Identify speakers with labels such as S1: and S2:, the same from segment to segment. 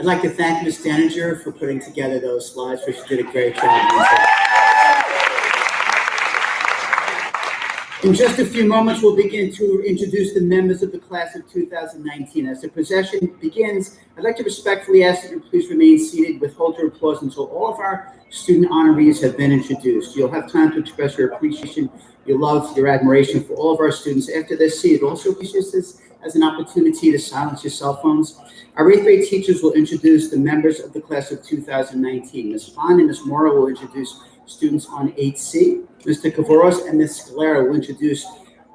S1: I'd like to thank Ms. Denninger for putting together those slides, for she did a great job. In just a few moments, we'll begin to introduce the members of the class of 2019. As the procession begins, I'd like to respectfully ask that you please remain seated, withhold your applause until all of our student honorees have been introduced. You'll have time to express your appreciation, your love, your admiration for all of our students after they're seated. Also, please use this as an opportunity to silence your cell phones. Our 8th grade teachers will introduce the members of the class of 2019. Ms. Fon and Ms. Mora will introduce students on 8C. Mr. Kavoros and Ms. Scalera will introduce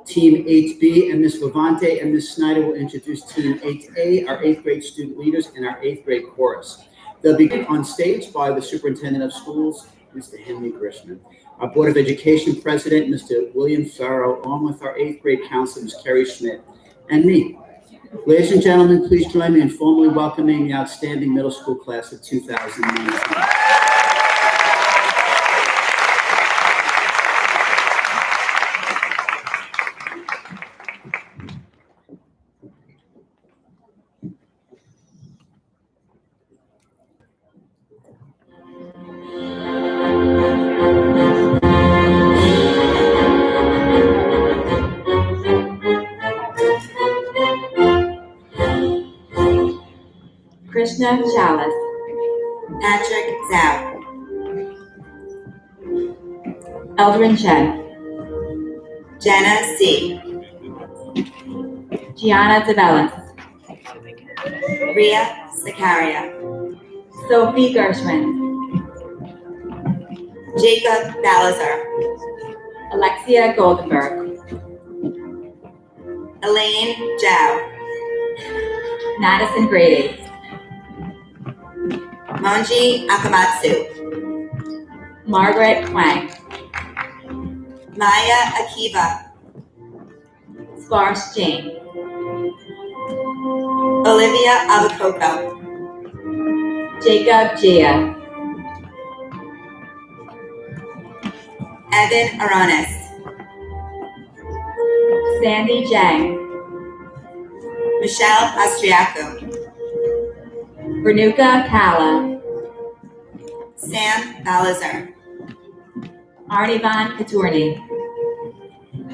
S1: Team 8B, and Ms. Vivante and Ms. Snyder will introduce Team 8A, our 8th grade student leaders, and our 8th grade chorus. They'll be on stage by the Superintendent of Schools, Mr. Henry Grishman. Our Board of Education President, Mr. William Farrow, along with our 8th grade counselor, Ms. Kerry Schmidt, and me. Ladies and gentlemen, please join me in formally welcoming the outstanding middle school class of 2019.
S2: Krishna Chalice,
S3: Patrick Zhao,
S2: Eldrin Chen,
S3: Jenna C,
S2: Gianna DeBellis,
S3: Ria Sakaria,
S2: Sophie Gershwin,
S3: Jacob Balazar,
S2: Alexia Goldenberg,
S3: Elaine Zhao,
S2: Madison Grady,
S3: Monji Akamatsu,
S2: Margaret Wang,
S3: Maya Akiva,
S2: Sparsh Jane,
S3: Olivia Avocoko,
S2: Jacob Gia,
S3: Evan Aranis,
S2: Sandy Jang,
S3: Michelle Austriaco,
S2: Renuka Kala,
S3: Sam Balazar,
S2: Arnivan Katurni,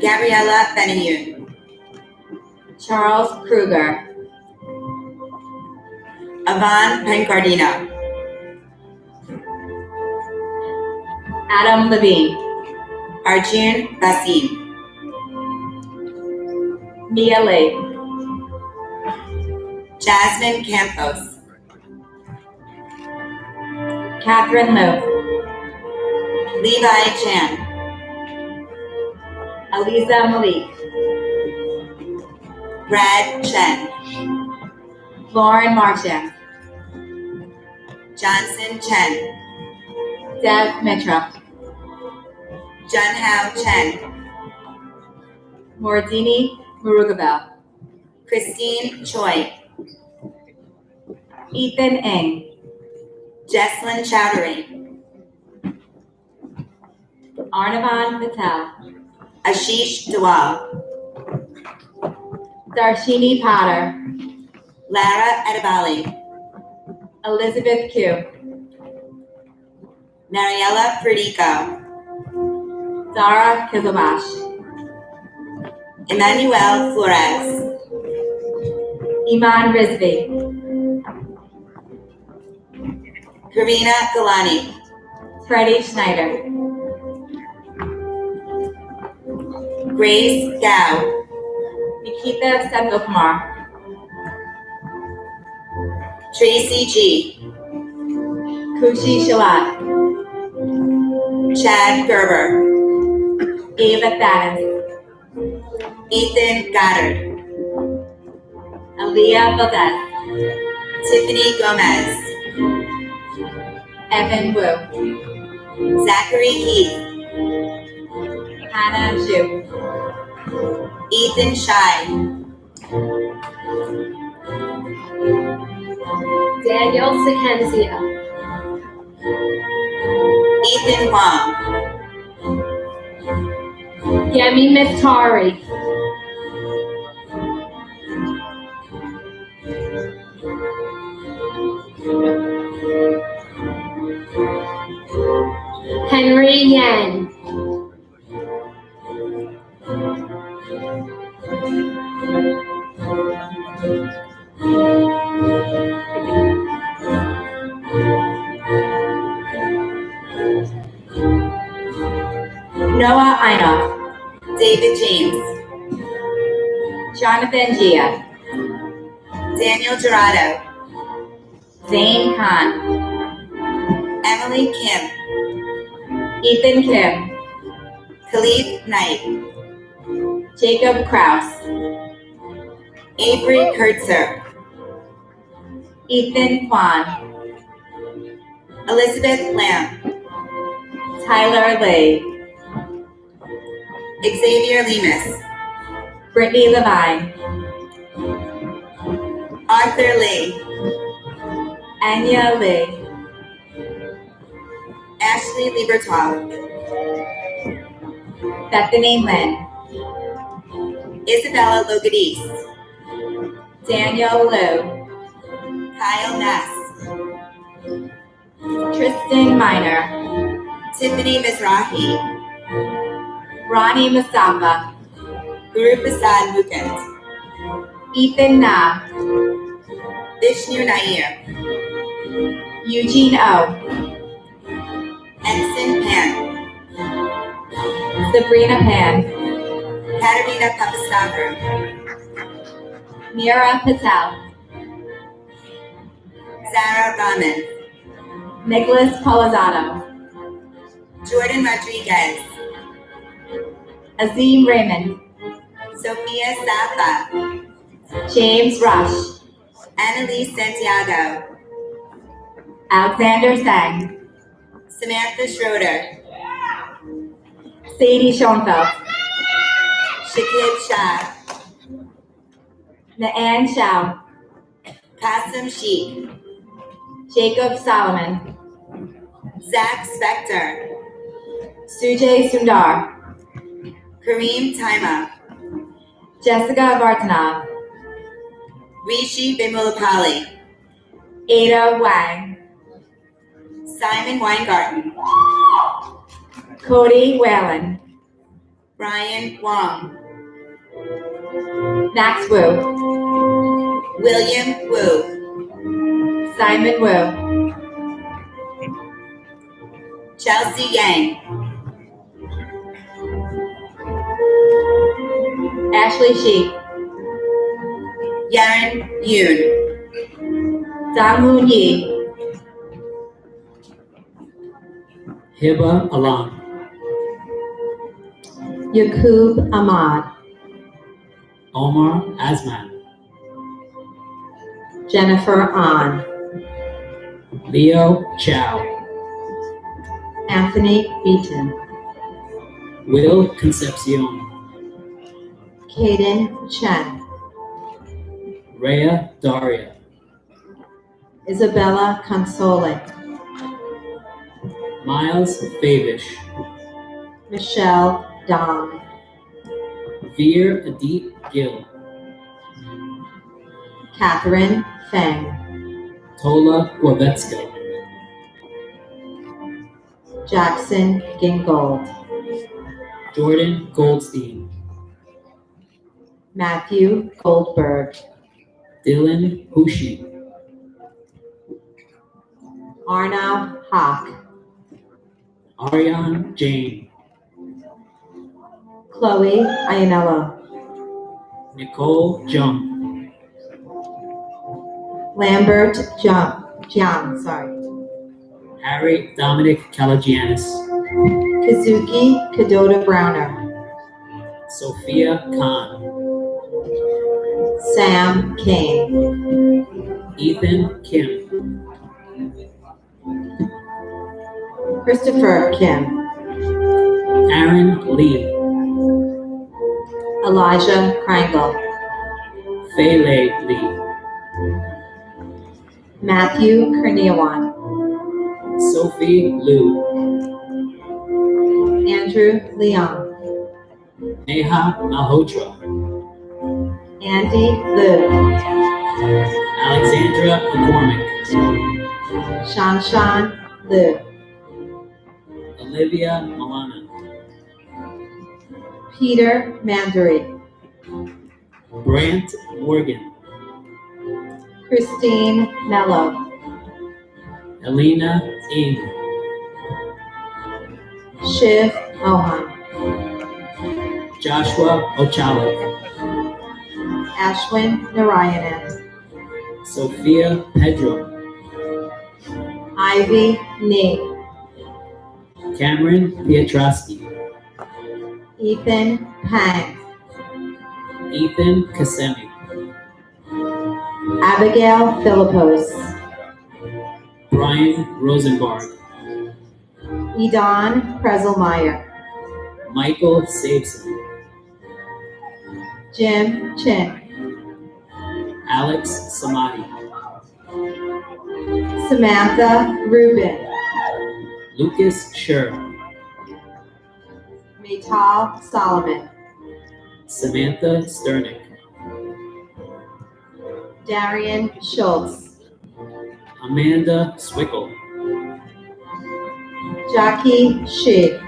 S3: Gabriella Benayoun,
S2: Charles Kruger,
S3: Yvonne Pancardino,
S2: Adam Levine,
S3: Arjun Basim,
S2: Mia Lee,
S3: Jasmine Campos,
S2: Catherine Liu,
S3: Levi Chan,
S2: Aliza Malik,
S3: Brad Chen,
S2: Lauren Marchand,
S3: Johnson Chen,
S2: Dev Mitra,
S3: Junhao Chen,
S2: Mordini Murugabel,
S3: Christine Choi,
S2: Ethan Ng,
S3: Jesslyn Chowdhury,
S2: Arnavan Patel,
S3: Ashish Dawal,
S2: Darshini Potter,
S3: Lara Adabali,
S2: Elizabeth Q,
S3: Mariella Perdico,
S2: Zara Kizilbash,
S3: Emmanuel Flores,
S2: Iman Rizvi,
S3: Karina Galani,
S2: Freddie Schneider,
S3: Grace Gao,
S2: Nikita Senthilkumar,
S3: Tracy G,
S2: Kushi Shalat,
S3: Chad Gerber,
S2: Ava Thanis,
S3: Ethan Goddard,
S2: Aaliyah Valdez,
S3: Tiffany Gomez,
S2: Evan Wu,
S3: Zachary Heath,
S2: Hannah Zhu,
S3: Ethan Shai,
S2: Daniel Sakenzia,
S3: Ethan Wong,
S2: Yemi Miftari, Noah Einoff,
S3: David James,
S2: Jonathan Gia,
S3: Daniel Gerardo,
S2: Zane Khan,
S3: Emily Kim,
S2: Ethan Kim,
S3: Khalid Knight,
S2: Jacob Kraus,
S3: Avery Kurtzer,
S2: Ethan Kwan,
S3: Elizabeth Lamb,
S2: Tyler Lee,
S3: Xavier Lemus,
S2: Brittany Levine,
S3: Arthur Lee,
S2: Anya Lee,
S3: Ashley Liebertwell,
S2: Bethany Lynn,
S3: Isabella Logadis,
S2: Daniel Liu,
S3: Kyle Ness,
S2: Tristan Miner,
S3: Tiffany Mizrahi,
S2: Ronnie Mustafa,
S3: Guru Prasad Mukund,
S2: Ethan Na,
S3: Vishnu Nair,
S2: Eugene O,
S3: Ensign Pan,
S2: Sabrina Pan,
S3: Katerina Papastavru,
S2: Mira Patel,
S3: Zara Rahman,
S2: Nicholas Polizzato,
S3: Jordan Rodriguez,
S2: Azim Raymond,
S3: Sophia Safa,
S2: James Rush,
S3: Annalise Santiago,
S2: Alexander Sang,
S3: Samantha Schroeder,
S2: Sadie Schoenfeld,
S3: Shakib Shah,
S2: Naan Shao,
S3: Qasim Sheikh, Jacob
S2: Solomon,
S3: Zach Spector,
S2: Sujay Sundar,
S3: Kareem Taima,
S2: Jessica Vartanov,
S3: Rishi Bimulapalli,
S2: Ada Wang,
S3: Simon Weingarten,
S2: Cody Whalen,
S3: Brian Wong,
S2: Max Wu,
S3: William Wu,
S2: Simon Wu,
S3: Chelsea Yang,
S2: Ashley Sheik,
S3: Yaren Yoon,
S2: Donghoon Yi,
S1: Hiba Alam,
S2: Yaqub Ahmad,
S1: Omar Azman,
S2: Jennifer An,
S1: Leo Chow,
S2: Anthony Beaton,
S1: Will Concepcion,
S2: Caden Chen,
S1: Rhea Daria,
S2: Isabella Console,
S1: Miles Favish,
S2: Michelle Dong,
S1: Veer Adit Gill,
S2: Catherine Feng,
S1: Tola Guavetska,
S2: Jackson Gingold,
S1: Jordan Goldstein,
S2: Matthew Goldberg,
S1: Dylan Hushi,
S2: Arnav Hawk,
S1: Aryan Jane,
S2: Chloe Ianello,
S1: Nicole Jung,
S2: Lambert Jiang,
S1: Harry Dominic Calagianis,
S2: Kazuki Kadota Browner,
S1: Sophia Khan,
S2: Sam Kane,
S1: Ethan Kim,
S2: Christopher Kim,
S1: Aaron Lee,
S2: Elijah Krangle,
S1: Fele Lee,
S2: Matthew Kernewan,
S1: Sophie Liu,
S2: Andrew Leon,
S1: Neha Malhotra,
S2: Andy Liu,
S1: Alexandra McCormick,
S2: Shanshan Liu,
S1: Olivia Milana,
S2: Peter Mandary,
S4: Brant Morgan,
S2: Christine Mello,
S4: Elena Ng,
S2: Shiv Mohan,
S4: Joshua Ochalik,
S2: Ashwin Narayanan,
S4: Sophia Pedro,
S2: Ivy Nee,
S4: Cameron Pietrowski,
S2: Ethan Pang,
S4: Ethan Kasemi,
S2: Abigail Philippos,
S4: Brian Rosenberg,
S2: Edon Prezelmeyer,
S4: Michael Sabeson,
S2: Jim Chin,
S4: Alex Samadi,
S2: Samantha Rubin,
S4: Lucas Scher,
S2: Maytal Solomon,
S4: Samantha Sternick,
S2: Darian Schultz,
S4: Amanda Swickle,
S2: Jackie Shi,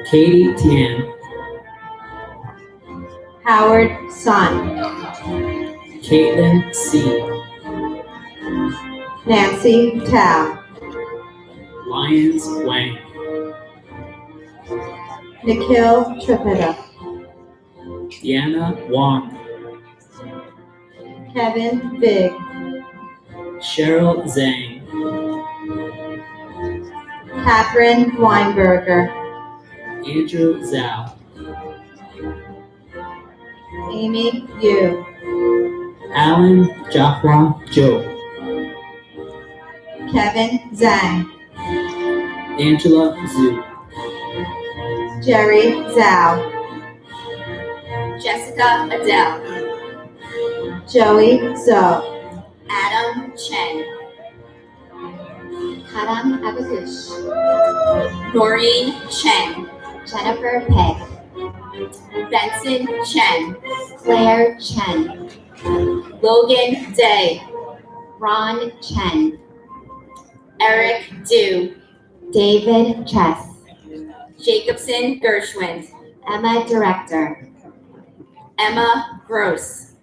S4: Katie Tian,
S2: Howard Sun,
S4: Caitlin C.,
S2: Nancy Tao,
S4: Lyons Wang,
S2: Nikhil Tripita,
S4: Deanna Wong,
S2: Kevin Big,
S4: Cheryl Zhang,
S2: Catherine Weinberger,
S4: Andrew Zhao,
S2: Amy Yu,
S4: Alan Jafra Joe,
S2: Kevin Zhang,
S4: Angela Zhu,
S2: Jerry Zhao,
S3: Jessica Adele,
S2: Joey Zhou,
S3: Adam Chen,
S5: Karam Abakush,
S3: Noreen Chen,
S5: Jennifer Peck,
S3: Benson Chen,
S5: Claire Chen,
S3: Logan Day,
S5: Ron Chen,
S3: Eric Du,
S5: David Chess,
S3: Jacobson Gershwind,
S5: Emma Director,
S3: Emma Gross,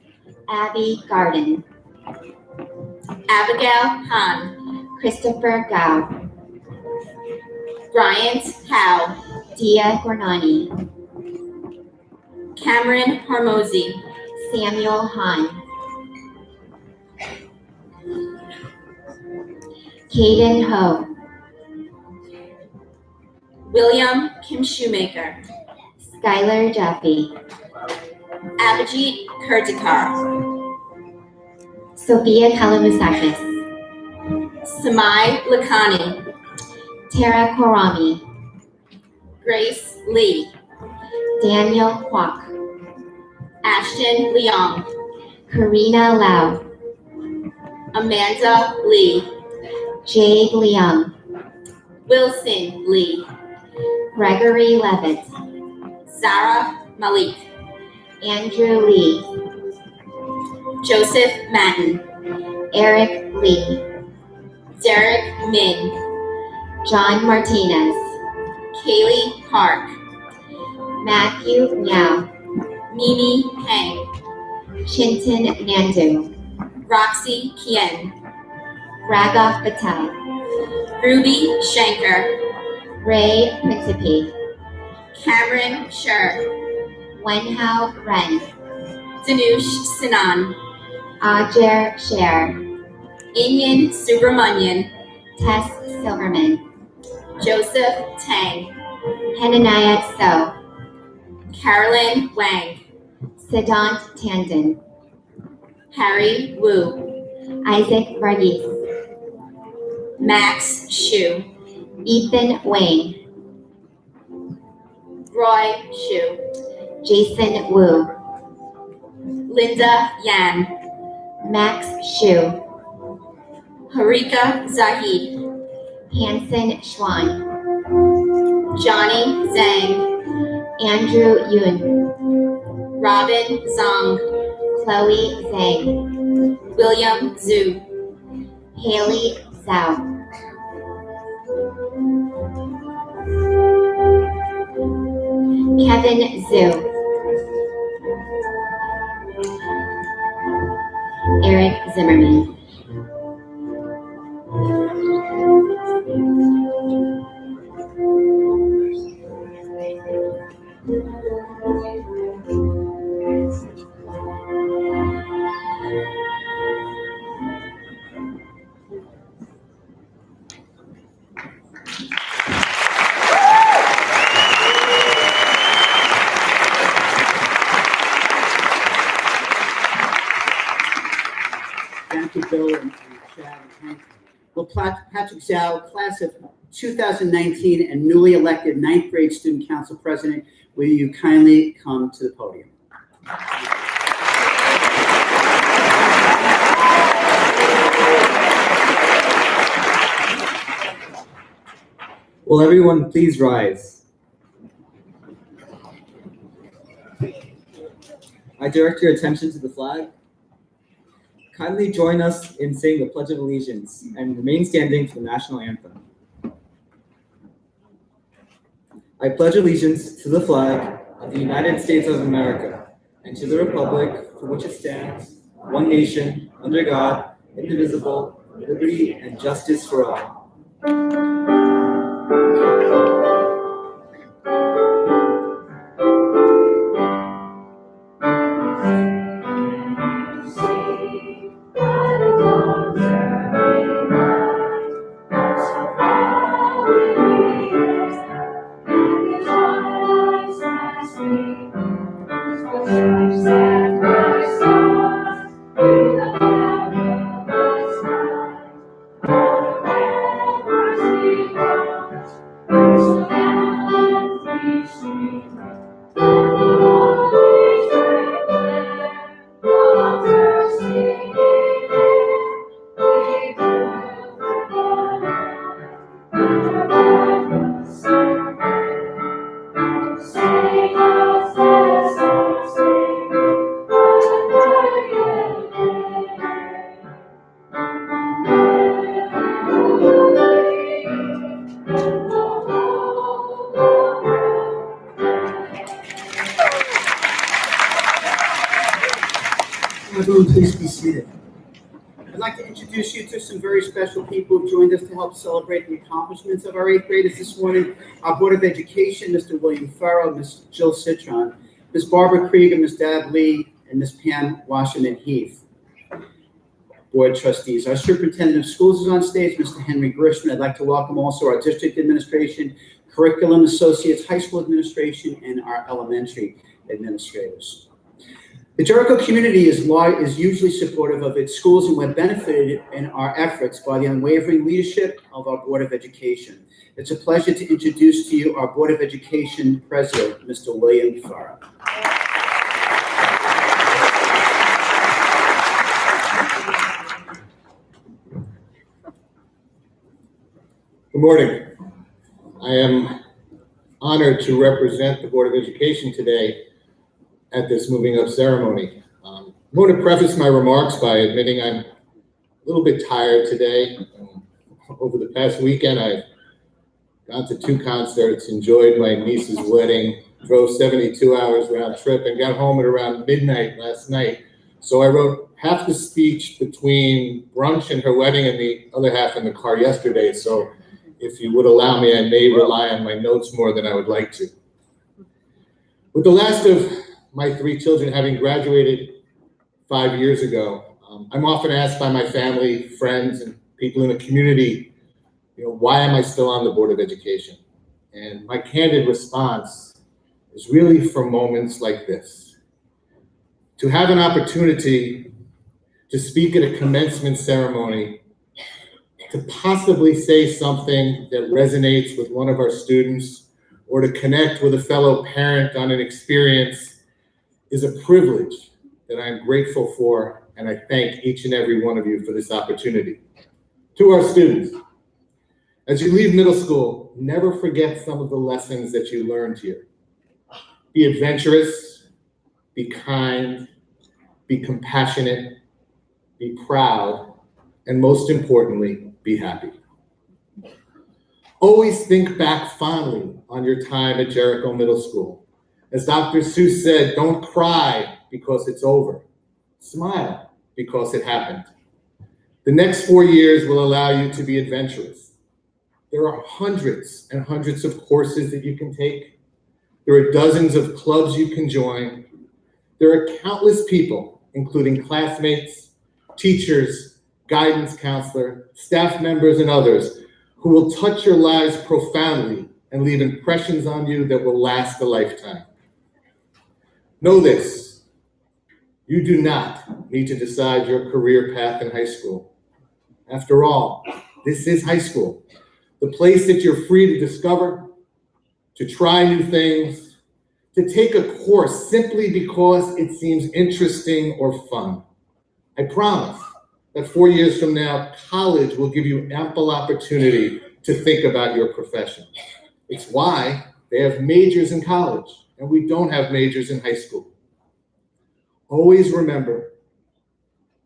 S5: Abby Garden,
S3: Abigail Han,
S5: Christopher Gao,
S3: Bryant Howe,
S5: Dia Gornani,
S3: Cameron Harmozy,
S5: Samuel Han, Caden Ho,
S3: William Kim Shoemaker,
S5: Skylar Jaffe,
S3: Abhijit Kurtikar,
S5: Sophia Kalamusakis,
S3: Samai Lakhani,
S5: Tara Korami,
S3: Grace Lee,
S5: Daniel Kwok,
S3: Ashton Leong,
S5: Karina Lau,
S3: Amanda Lee,
S5: Jade Leung,
S3: Wilson Lee,
S5: Gregory Levitt,
S3: Zara Malik,
S5: Andrew Lee,
S3: Joseph Matten,
S5: Eric Lee,
S3: Derek Min,
S5: John Martinez,
S3: Kaylee Park,
S5: Matthew Miao,
S3: Mimi Peng,
S5: Chintan Nandu,
S3: Roxy Kien,
S5: Raghav Patel,
S3: Ruby Shanker,
S5: Ray Principe,
S3: Cameron Sher,
S5: Wenhao Ren,
S3: Danush Sinan,
S5: Ajer Sher,
S3: Inyan Subramanian,
S5: Tess Silverman,
S3: Joseph Tang,
S5: Hananiah So,
S3: Carolyn Wang,
S5: Siddhant Tandon,
S3: Harry Wu,
S5: Isaac Varghese,
S3: Max Shu,
S5: Ethan Wayne,
S3: Roy Shu,
S5: Jason Wu,
S3: Linda Yan,
S5: Max Shu,
S3: Harika Zahid,
S5: Hanson Schwan,
S3: Johnny Zhang,
S5: Andrew Yun,
S3: Robin Zong,
S5: Chloe Zhang,
S3: William Zhu,
S5: Haley Zhao, Kevin Zhu, Eric Zimmerman.
S1: Thank you, Bill and Chad and Hank. Will Patrick Zhao, class of 2019 and newly elected 9th grade student council president, will you kindly come to the podium?
S6: Will everyone please rise? I direct your attention to the flag. Kindly join us in saying the Pledge of Allegiance and remain standing for the national anthem. I pledge allegiance to the flag of the United States of America and to the republic for which it stands, one nation, under God, indivisible, with liberty and justice for all.
S1: Everyone, please be seated. I'd like to introduce you to some very special people who joined us to help celebrate the accomplishments of our 8th graders this morning. Our Board of Education, Mr. William Farrow, Ms. Jill Citron, Ms. Barbara Krieger, Ms. Dab Lee, and Ms. Pam Wasserman Heath. Board trustees. Our Superintendent of Schools is on stage, Mr. Henry Grishman. I'd like to welcome also our District Administration, Curriculum Associates, High School Administration, and our elementary administrators. The Jericho community is usually supportive of its schools, and we're benefited in our efforts by the unwavering leadership of our Board of Education. It's a pleasure to introduce to you our Board of Education President, Mr. William Farrow.
S7: Good morning. I am honored to represent the Board of Education today at this moving up ceremony. I want to preface my remarks by admitting I'm a little bit tired today. Over the past weekend, I've gone to 2 concerts, enjoyed my niece's wedding, drove 72 hours round trip, and got home at around midnight last night. So I wrote half the speech between brunch and her wedding and the other half in the car yesterday. So if you would allow me, I may rely on my notes more than I would like to. With the last of my 3 children having graduated 5 years ago, I'm often asked by my family, friends, and people in the community, why am I still on the Board of Education? And my candid response is really for moments like this. To have an opportunity to speak at a commencement ceremony, to possibly say something that resonates with one of our students, or to connect with a fellow parent on an experience is a privilege that I'm grateful for, and I thank each and every one of you for this opportunity. To our students, as you leave middle school, never forget some of the lessons that you learned here. Be adventurous, be kind, be compassionate, be proud, and most importantly, be happy. Always think back fondly on your time at Jericho Middle School. As Dr. Seuss said, don't cry because it's over. Smile because it happened. The next 4 years will allow you to be adventurous. There are hundreds and hundreds of courses that you can take. There are dozens of clubs you can join. There are countless people, including classmates, teachers, guidance counselor, staff members, and others, who will touch your lives profoundly and leave impressions on you that will last a lifetime. Know this, you do not need to decide your career path in high school. After all, this is high school, the place that you're free to discover, to try new things, to take a course simply because it seems interesting or fun. I promise that 4 years from now, college will give you ample opportunity to think about your profession. It's why they have majors in college, and we don't have majors in high school. Always remember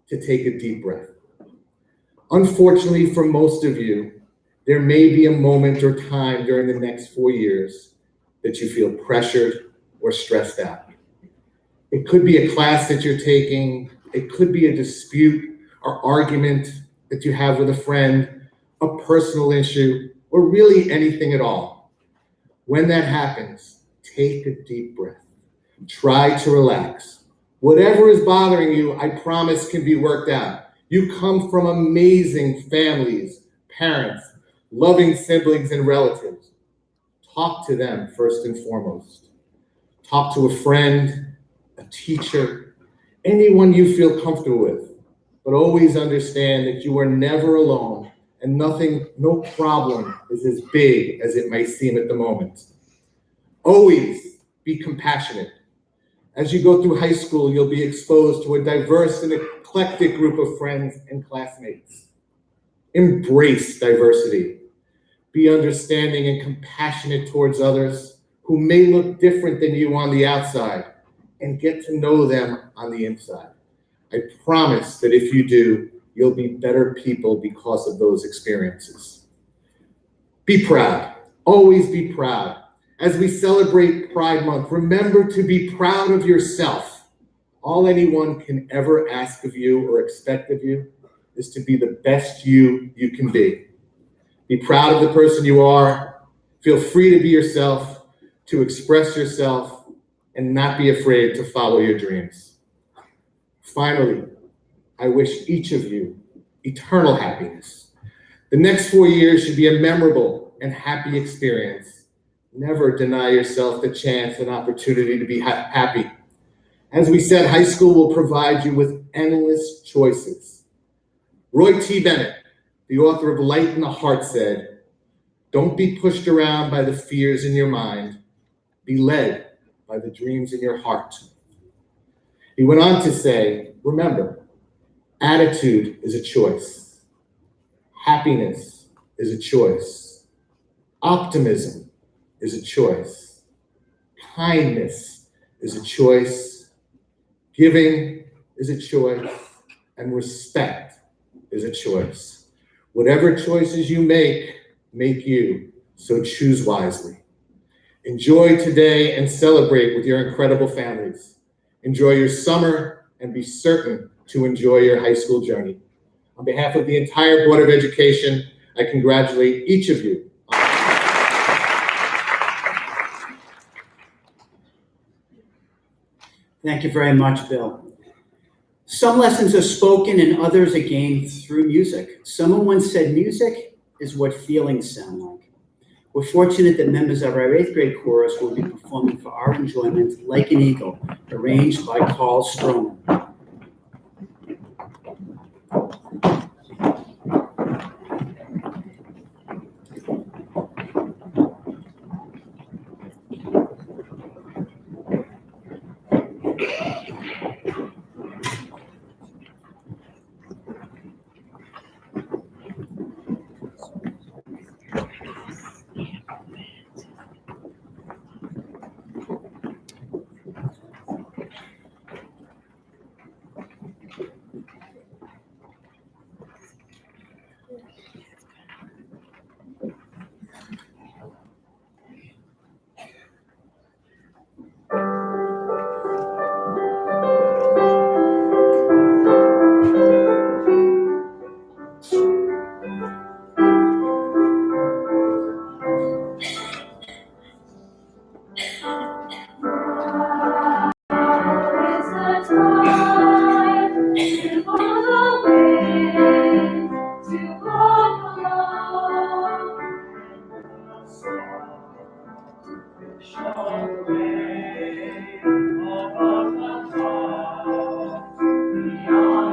S7: to take a deep breath. Unfortunately, for most of you, there may be a moment or time during the next 4 years that you feel pressured or stressed out. It could be a class that you're taking, it could be a dispute or argument that you have with a friend, a personal issue, or really anything at all. When that happens, take a deep breath. Try to relax. Whatever is bothering you, I promise can be worked out. You come from amazing families, parents, loving siblings, and relatives. Talk to them first and foremost. Talk to a friend, a teacher, anyone you feel comfortable with. But always understand that you are never alone and no problem is as big as it may seem at the moment. Always be compassionate. As you go through high school, you'll be exposed to a diverse and eclectic group of friends and classmates. Embrace diversity. Be understanding and compassionate towards others who may look different than you on the outside, and get to know them on the inside. I promise that if you do, you'll be better people because of those experiences. Be proud. Always be proud. As we celebrate Pride Month, remember to be proud of yourself. All anyone can ever ask of you or expect of you is to be the best you can be. Be proud of the person you are. Feel free to be yourself, to express yourself, and not be afraid to follow your dreams. Finally, I wish each of you eternal happiness. The next 4 years should be a memorable and happy experience. Never deny yourself the chance and opportunity to be happy. As we said, high school will provide you with endless choices. Roy T. Bennett, the author of Light in the Heart, said, "Don't be pushed around by the fears in your mind. Be led by the dreams in your heart." He went on to say, remember, attitude is a choice. Happiness is a choice. Optimism is a choice. Kindness is a choice. Giving is a choice. And respect is a choice. Whatever choices you make you. So choose wisely. Enjoy today and celebrate with your incredible families. Enjoy your summer and be certain to enjoy your high school journey. On behalf of the entire Board of Education, I congratulate each of you.
S1: Thank you very much, Bill. Some lessons are spoken and others are gained through music. Someone once said music is what feelings sound like. We're fortunate that members of our 8th grade chorus will be performing for our enjoyment Like an Eagle, arranged by Carl Stroman.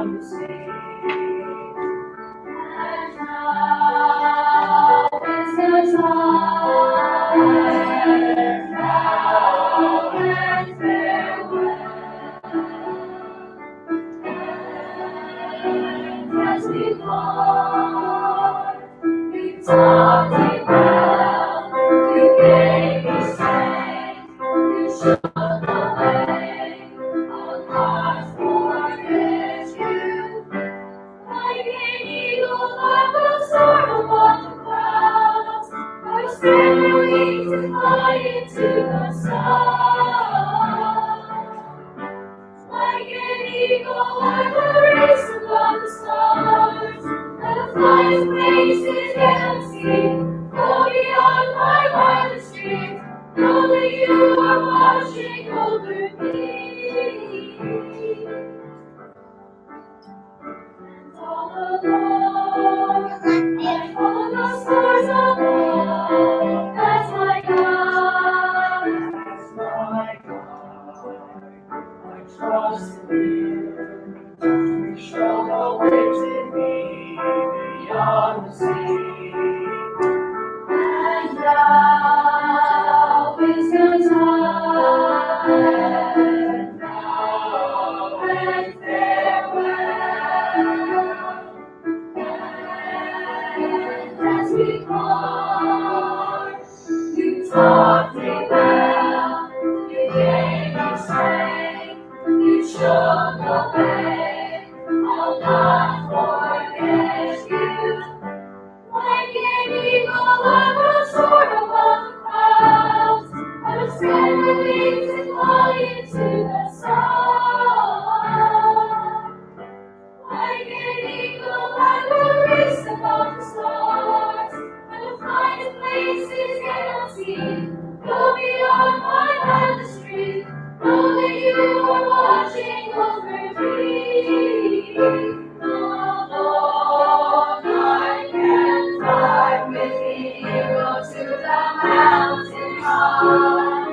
S8: beyond the sea. And now is the time, now and farewell. And as we part, we talked well, you gave me strength, you showed the way. I'll not forget you. Like an eagle, I will soar above the clouds. I will spread my wings and fly into the sun. Like an eagle, I will race above the stars. I will fly to places yet unseen, go beyond my wildest dreams. Know that you are watching over me. All alone, I follow the stars above. That's my God. That's my God. I trust you. You show the way to me beyond the sea. And now is the time. Now and farewell. And as we part, you taught me well, you gave me strength, you showed the way. I'll not forget you. Like an eagle, I will soar above the clouds. I will spread my wings and fly into the sun. Like an eagle, I will race above the stars. I will fly to places yet unseen, go beyond my wildest dreams. Know that you are watching over me. Alone I can fly with the eagle to the mountain high.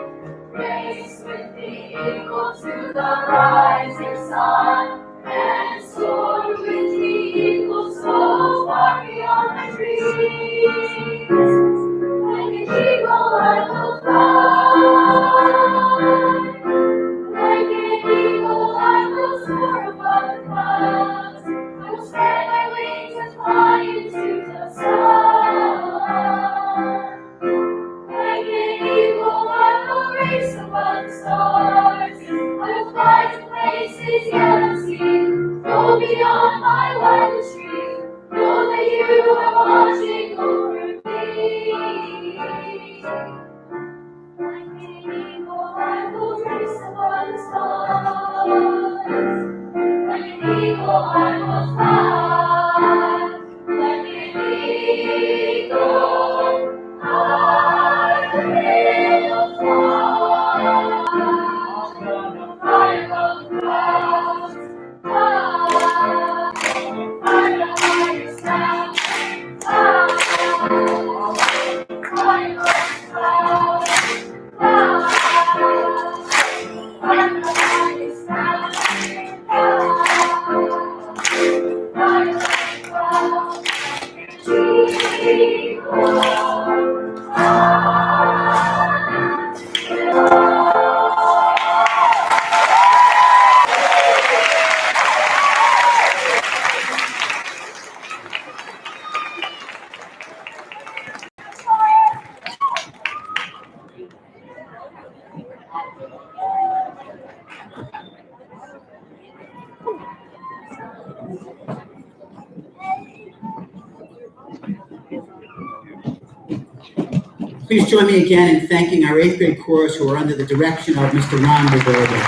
S8: Race with the eagle to the rising sun. And soar with the eagle so far beyond my dreams. Like an eagle I will fly. Like an eagle I will soar above the clouds. I will spread my wings and fly into the sun. Like an eagle I will race above the stars. I will fly to places yet unseen, go beyond my wildest dreams. Know that you are watching over me. Like an eagle I will race above the stars. Like an eagle I will fly. Like an eagle I will fly. I'm gonna fly above the clouds. Fly the highest mountain. Fly above the clouds. Fly the highest mountain. Fly above the
S1: Please join me again in thanking our 8th grade chorus who are under the direction of Mr. Ron Roberto.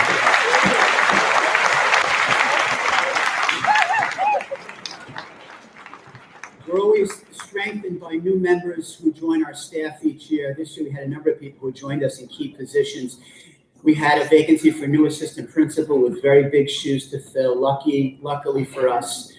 S1: We're always strengthened by new members who join our staff each year. This year we had a number of people who joined us in key positions. We had a vacancy for new assistant principal with very big shoes to fill. Luckily for us,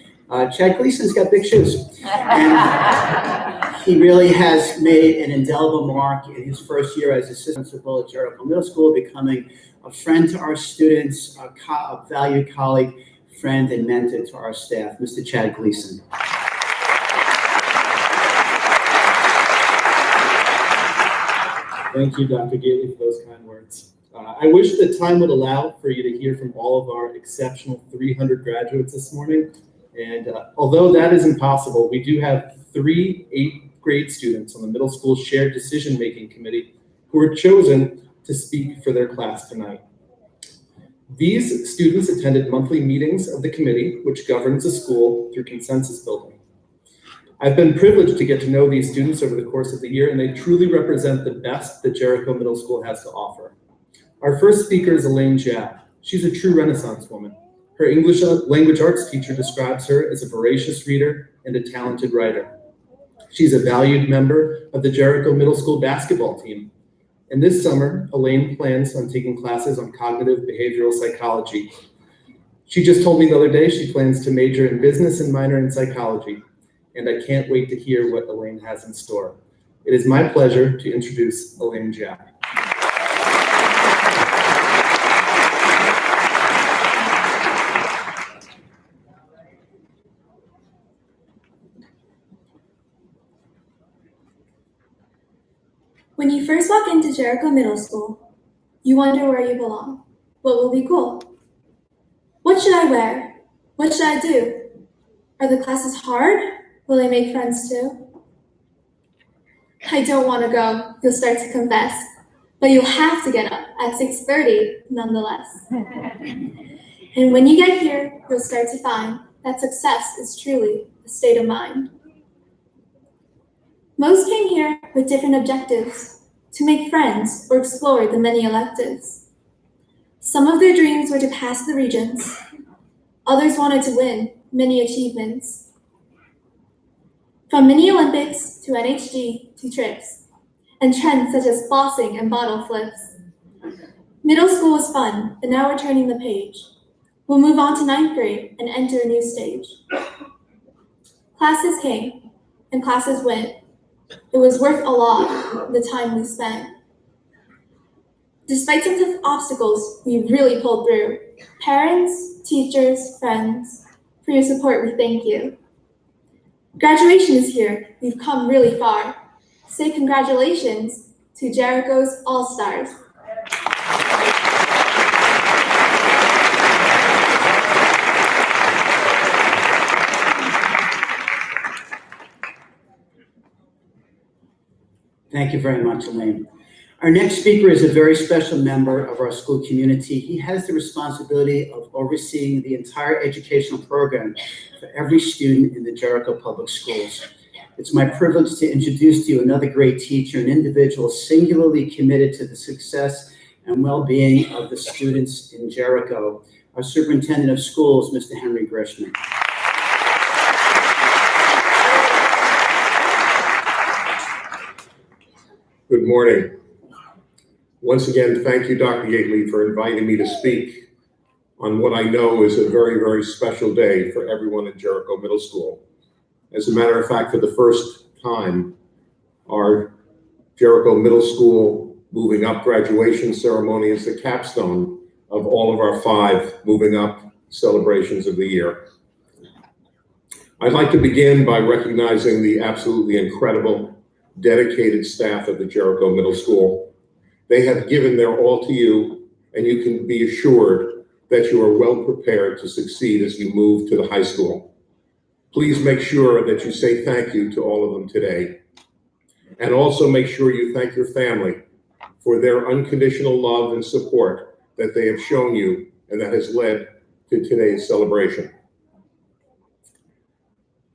S1: Chad Gleason's got big shoes. And he really has made an indelible mark in his first year as assistant principal at Jericho Middle School, becoming a friend to our students, a valued colleague, friend, and mentor to our staff, Mr. Chad Gleason.
S9: Thank you, Dr. Gately, for those kind words. I wish that time would allow for you to hear from all of our exceptional 300 graduates this morning. And although that is impossible, we do have 3 8th grade students on the middle school shared decision-making committee who were chosen to speak for their class tonight. These students attended monthly meetings of the committee, which governs the school through consensus building. I've been privileged to get to know these students over the course of the year, and they truly represent the best that Jericho Middle School has to offer. Our first speaker is Elaine Jab. She's a true Renaissance woman. Her English language arts teacher describes her as a voracious reader and a talented writer. She's a valued member of the Jericho Middle School basketball team. And this summer, Elaine plans on taking classes on cognitive behavioral psychology. She just told me the other day she plans to major in business and minor in psychology. And I can't wait to hear what Elaine has in store. It is my pleasure to introduce Elaine Jab.
S10: When you first walk into Jericho Middle School, you wonder where you belong. What will be cool? What should I wear? What should I do? Are the classes hard? Will I make friends too? I don't want to go, you'll start to confess, but you'll have to get up at 6:30 nonetheless. And when you get here, you'll start to find that success is truly a state of mind. Most came here with different objectives, to make friends or explore the many electives. Some of their dreams were to pass the Regents. Others wanted to win many achievements. From mini Olympics to NHG to trips, and trends such as flossing and bottle flips. Middle school was fun, but now we're turning the page. We'll move on to 9th grade and enter a new stage. Classes came, and classes went. It was worth a lot, the time we spent. Despite some tough obstacles, we really pulled through. Parents, teachers, friends, for your support, we thank you. Graduation is here. We've come really far. Say congratulations to Jericho's All-Stars.
S1: Thank you very much, Elaine. Our next speaker is a very special member of our school community. He has the responsibility of overseeing the entire educational program for every student in the Jericho Public Schools. It's my privilege to introduce to you another great teacher, an individual singularly committed to the success and well-being of the students in Jericho, our Superintendent of Schools, Mr. Henry Grishman.
S7: Good morning. Once again, thank you, Dr. Gately, for inviting me to speak on what I know is a very, very special day for everyone at Jericho Middle School. As a matter of fact, for the first time, our Jericho Middle School moving up graduation ceremony is the capstone of all of our 5 moving up celebrations of the year. I'd like to begin by recognizing the absolutely incredible, dedicated staff of the Jericho Middle School. They have given their all to you, and you can be assured that you are well prepared to succeed as you move to the high school. Please make sure that you say thank you to all of them today. And also make sure you thank your family for their unconditional love and support that they have shown you and that has led to today's celebration.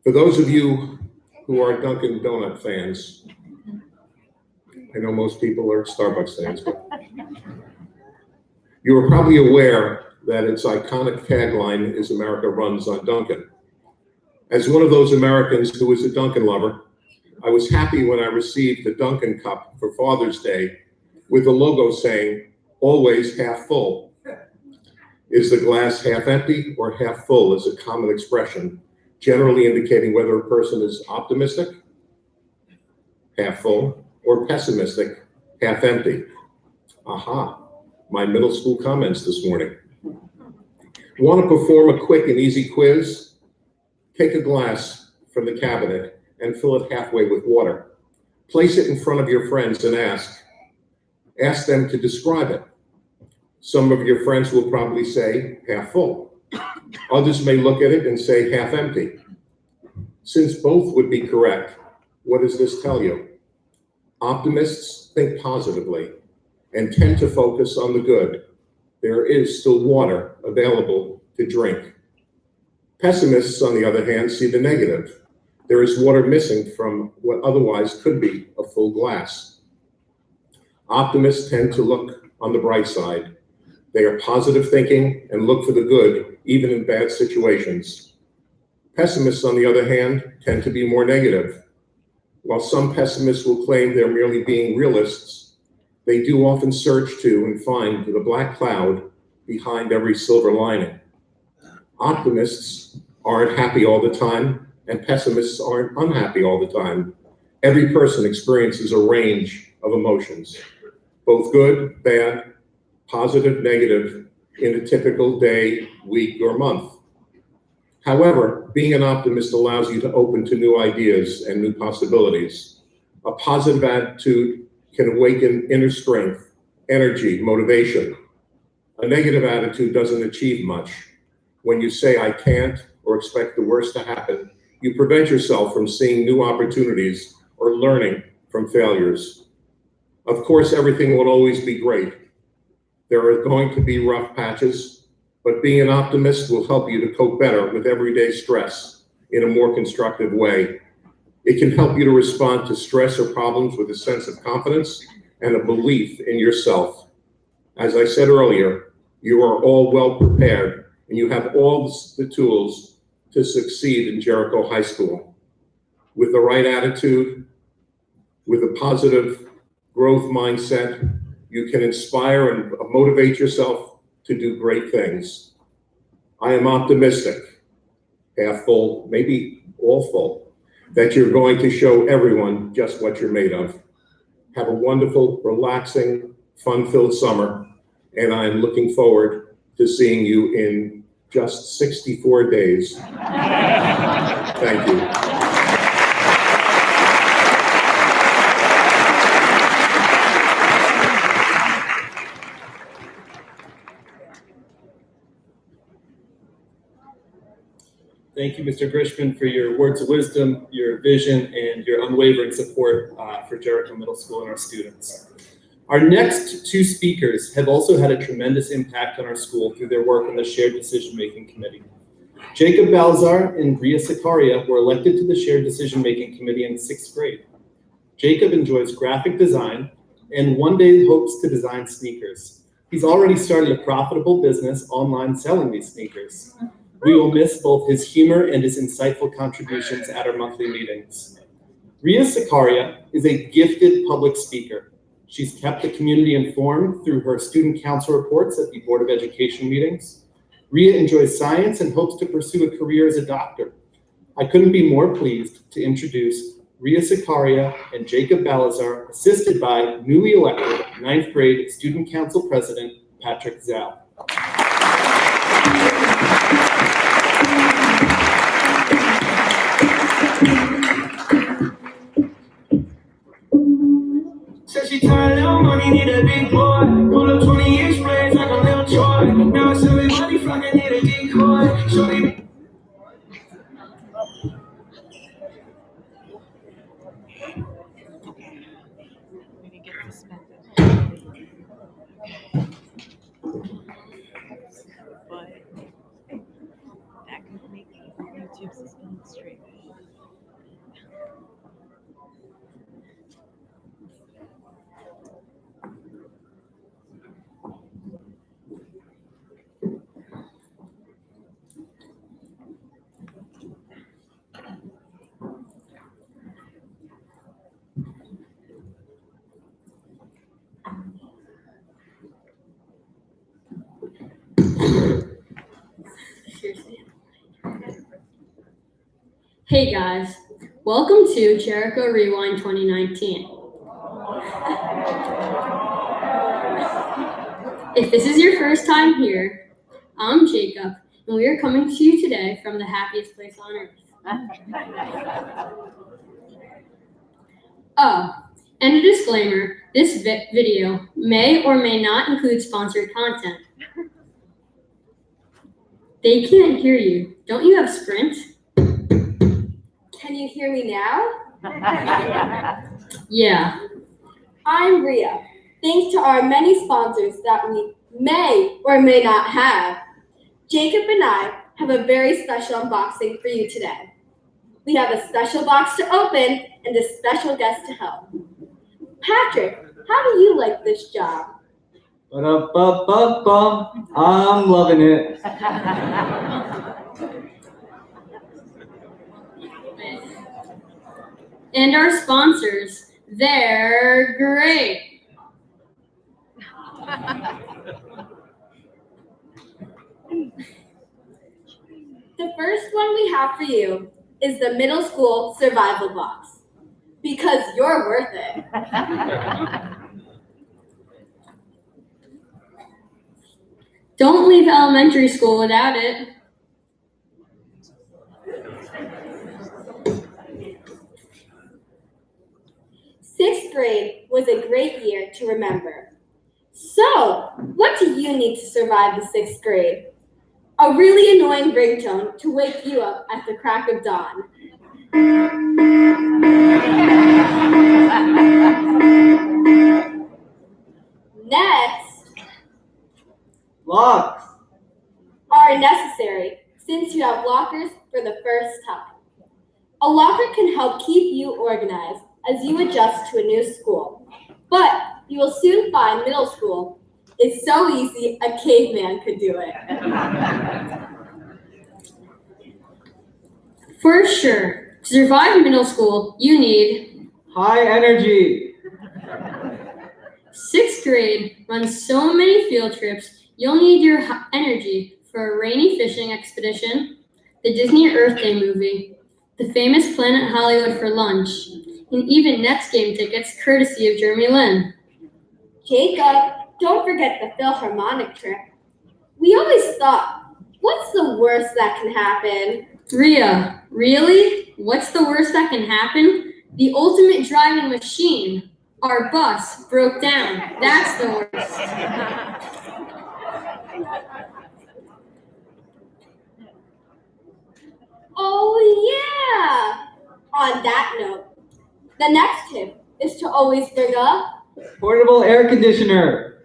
S7: For those of you who are Dunkin' Donut fans, I know most people are Starbucks fans, but you are probably aware that its iconic tagline is "America runs on Dunkin'." As one of those Americans who is a Dunkin' lover, I was happy when I received the Dunkin' cup for Father's Day with the logo saying, "Always half full." Is the glass half empty or half full is a common expression, generally indicating whether a person is optimistic, half full, or pessimistic, half empty. Aha, my middle school comments this morning. Want to perform a quick and easy quiz? Take a glass from the cabinet and fill it halfway with water. Place it in front of your friends and ask them to describe it. Some of your friends will probably say half full. Others may look at it and say half empty. Since both would be correct, what does this tell you? Optimists think positively and tend to focus on the good. There is still water available to drink. Pessimists, on the other hand, see the negative. There is water missing from what otherwise could be a full glass. Optimists tend to look on the bright side. They are positive thinking and look for the good, even in bad situations. Pessimists, on the other hand, tend to be more negative. While some pessimists will claim they're merely being realists, they do often search to and find the black cloud behind every silver lining. Optimists aren't happy all the time, and pessimists aren't unhappy all the time. Every person experiences a range of emotions, both good, bad, positive, negative, in a typical day, week, or month. However, being an optimist allows you to open to new ideas and new possibilities. A positive attitude can awaken inner strength, energy, motivation. A negative attitude doesn't achieve much. When you say, I can't, or expect the worst to happen, you prevent yourself from seeing new opportunities or learning from failures. Of course, everything will always be great. There are going to be rough patches, but being an optimist will help you to cope better with everyday stress in a more constructive way. It can help you to respond to stress or problems with a sense of confidence and a belief in yourself. As I said earlier, you are all well prepared and you have all the tools to succeed in Jericho High School. With the right attitude, with a positive growth mindset, you can inspire and motivate yourself to do great things. I am optimistic, half full, maybe all full, that you're going to show everyone just what you're made of. Have a wonderful, relaxing, fun-filled summer, and I'm looking forward to seeing you in just 64 days. Thank you.
S9: Thank you, Mr. Grishman, for your words of wisdom, your vision, and your unwavering support for Jericho Middle School and our students. Our next two speakers have also had a tremendous impact on our school through their work on the Shared Decision-Making Committee. Jacob Balzar and Ria Sikaria were elected to the Shared Decision-Making Committee in 6th grade. Jacob enjoys graphic design and one day hopes to design sneakers. He's already started a profitable business online selling these sneakers. We will miss both his humor and his insightful contributions at our monthly meetings. Ria Sikaria is a gifted public speaker. She's kept the community informed through her student council reports at the Board of Education meetings. Ria enjoys science and hopes to pursue a career as a doctor. I couldn't be more pleased to introduce Ria Sikaria and Jacob Balazar, assisted by newly elected 9th grade student council president, Patrick Zhao.
S11: Said she tired of money, need a big boy. Roll up 20-inch blades like a little toy. Now it's everybody flocking, need a decoy. Shorty.
S12: But that could make YouTube suspend streaming.
S13: Hey guys, welcome to Jericho Rewind 2019. If this is your first time here, I'm Jacob, and we are coming to you today from the happiest place on earth. Oh, and a disclaimer, this video may or may not include sponsored content. They can't hear you. Don't you have Sprint?
S14: Can you hear me now?
S13: Yeah.
S14: I'm Rhea. Thanks to our many sponsors that we may or may not have, Jacob and I have a very special unboxing for you today. We have a special box to open and a special guest to help. Patrick, how do you like this job?
S6: Ba-da-ba-ba-bum. I'm loving it.
S13: And our sponsors, they're great.
S14: The first one we have for you is the middle school survival box, because you're worth it.
S13: Don't leave elementary school without it.
S14: Sixth grade was a great year to remember. So, what do you need to survive the sixth grade? A really annoying ringtone to wake you up at the crack of dawn. Next,
S6: Locks.
S14: are necessary since you have lockers for the first time. A locker can help keep you organized as you adjust to a new school. But you will soon find middle school is so easy a caveman could do it.
S13: For sure. To survive middle school, you need
S6: high energy.
S13: Sixth grade runs so many field trips, you'll need your energy for a rainy fishing expedition, the Disney Earth Day movie, the famous Planet Hollywood for lunch, and even Nets game tickets courtesy of Jeremy Lin.
S14: Jacob, don't forget the Philharmonic trip. We always thought, what's the worst that can happen?
S13: Rhea, really? What's the worst that can happen? The ultimate driving machine. Our bus broke down. That's the worst.
S14: Oh, yeah! On that note, the next tip is to always bring a
S6: portable air conditioner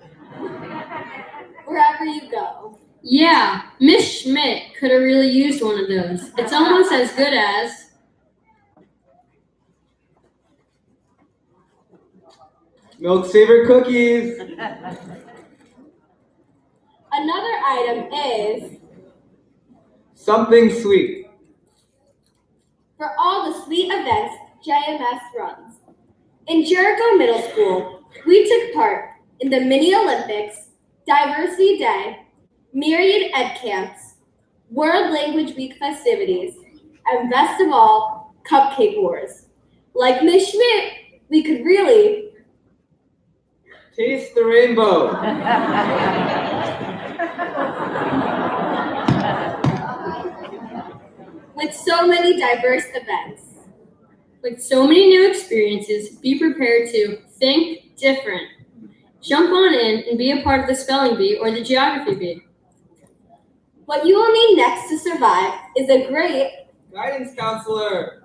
S14: wherever you go.
S13: Yeah, Miss Schmidt could have really used one of those. It's almost as good as
S6: Milk Saver cookies.
S14: Another item is
S6: Something sweet.
S14: for all the sweet events JMS runs. In Jericho Middle School, we took part in the Mini Olympics, Diversity Day, Myriad Ed Camps, World Language Week festivities, and best of all, Cupcake Wars. Like Miss Schmidt, we could really
S6: Taste the rainbow.
S14: with so many diverse events.
S13: with so many new experiences. Be prepared to think different. Jump on in and be a part of the spelling bee or the geography bee.
S14: What you will need next to survive is a great
S6: guidance counselor.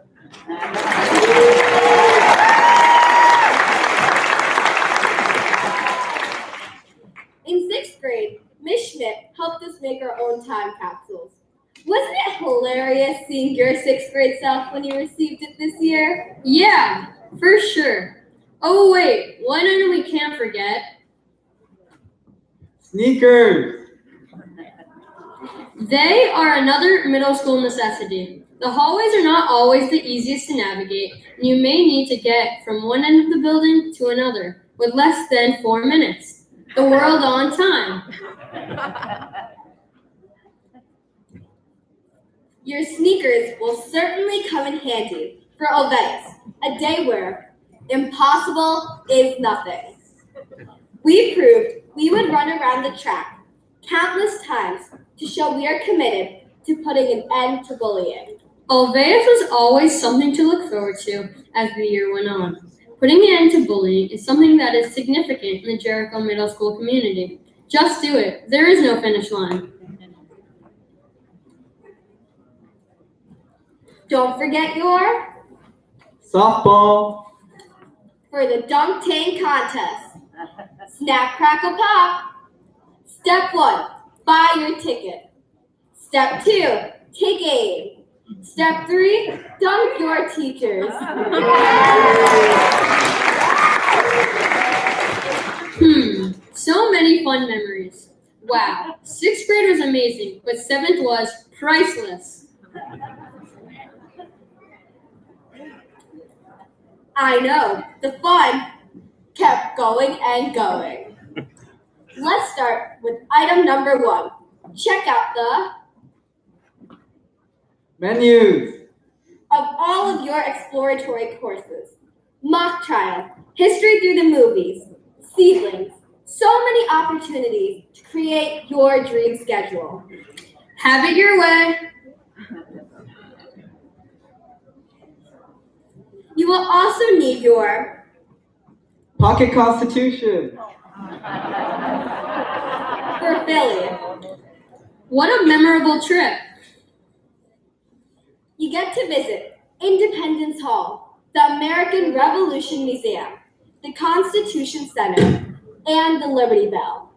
S14: In sixth grade, Miss Schmidt helped us make our own time capsules. Wasn't it hilarious seeing your sixth grade self when you received it this year?
S13: Yeah, for sure. Oh wait, one item we can't forget.
S6: Sneakers.
S13: They are another middle school necessity. The hallways are not always the easiest to navigate, and you may need to get from one end of the building to another with less than 4 minutes. The world on time.
S14: Your sneakers will certainly come in handy for events, a day where impossible is nothing. We proved we would run around the track countless times to show we are committed to putting an end to bullying.
S13: Alveus was always something to look forward to as the year went on. Putting an end to bullying is something that is significant in the Jericho Middle School community. Just do it. There is no finish line.
S14: Don't forget your
S6: Softball.
S14: for the dunk tank contest. Snap, crackle, pop. Step 1, buy your ticket. Step 2, take aim. Step 3, dunk your teachers.
S13: So many fun memories. Wow, 6th grade was amazing, but 7th was priceless.
S14: I know, the fun kept going and going. Let's start with item number 1. Check out the
S6: Menus.
S14: of all of your exploratory courses. Mock trial, history through the movies, seedlings, so many opportunities to create your dream schedule.
S13: Have it your way.
S14: You will also need your
S6: Pocket Constitution.
S14: for Philly.
S13: What a memorable trip.
S14: You get to visit Independence Hall, the American Revolution Museum, the Constitution Center, and the Liberty Bell.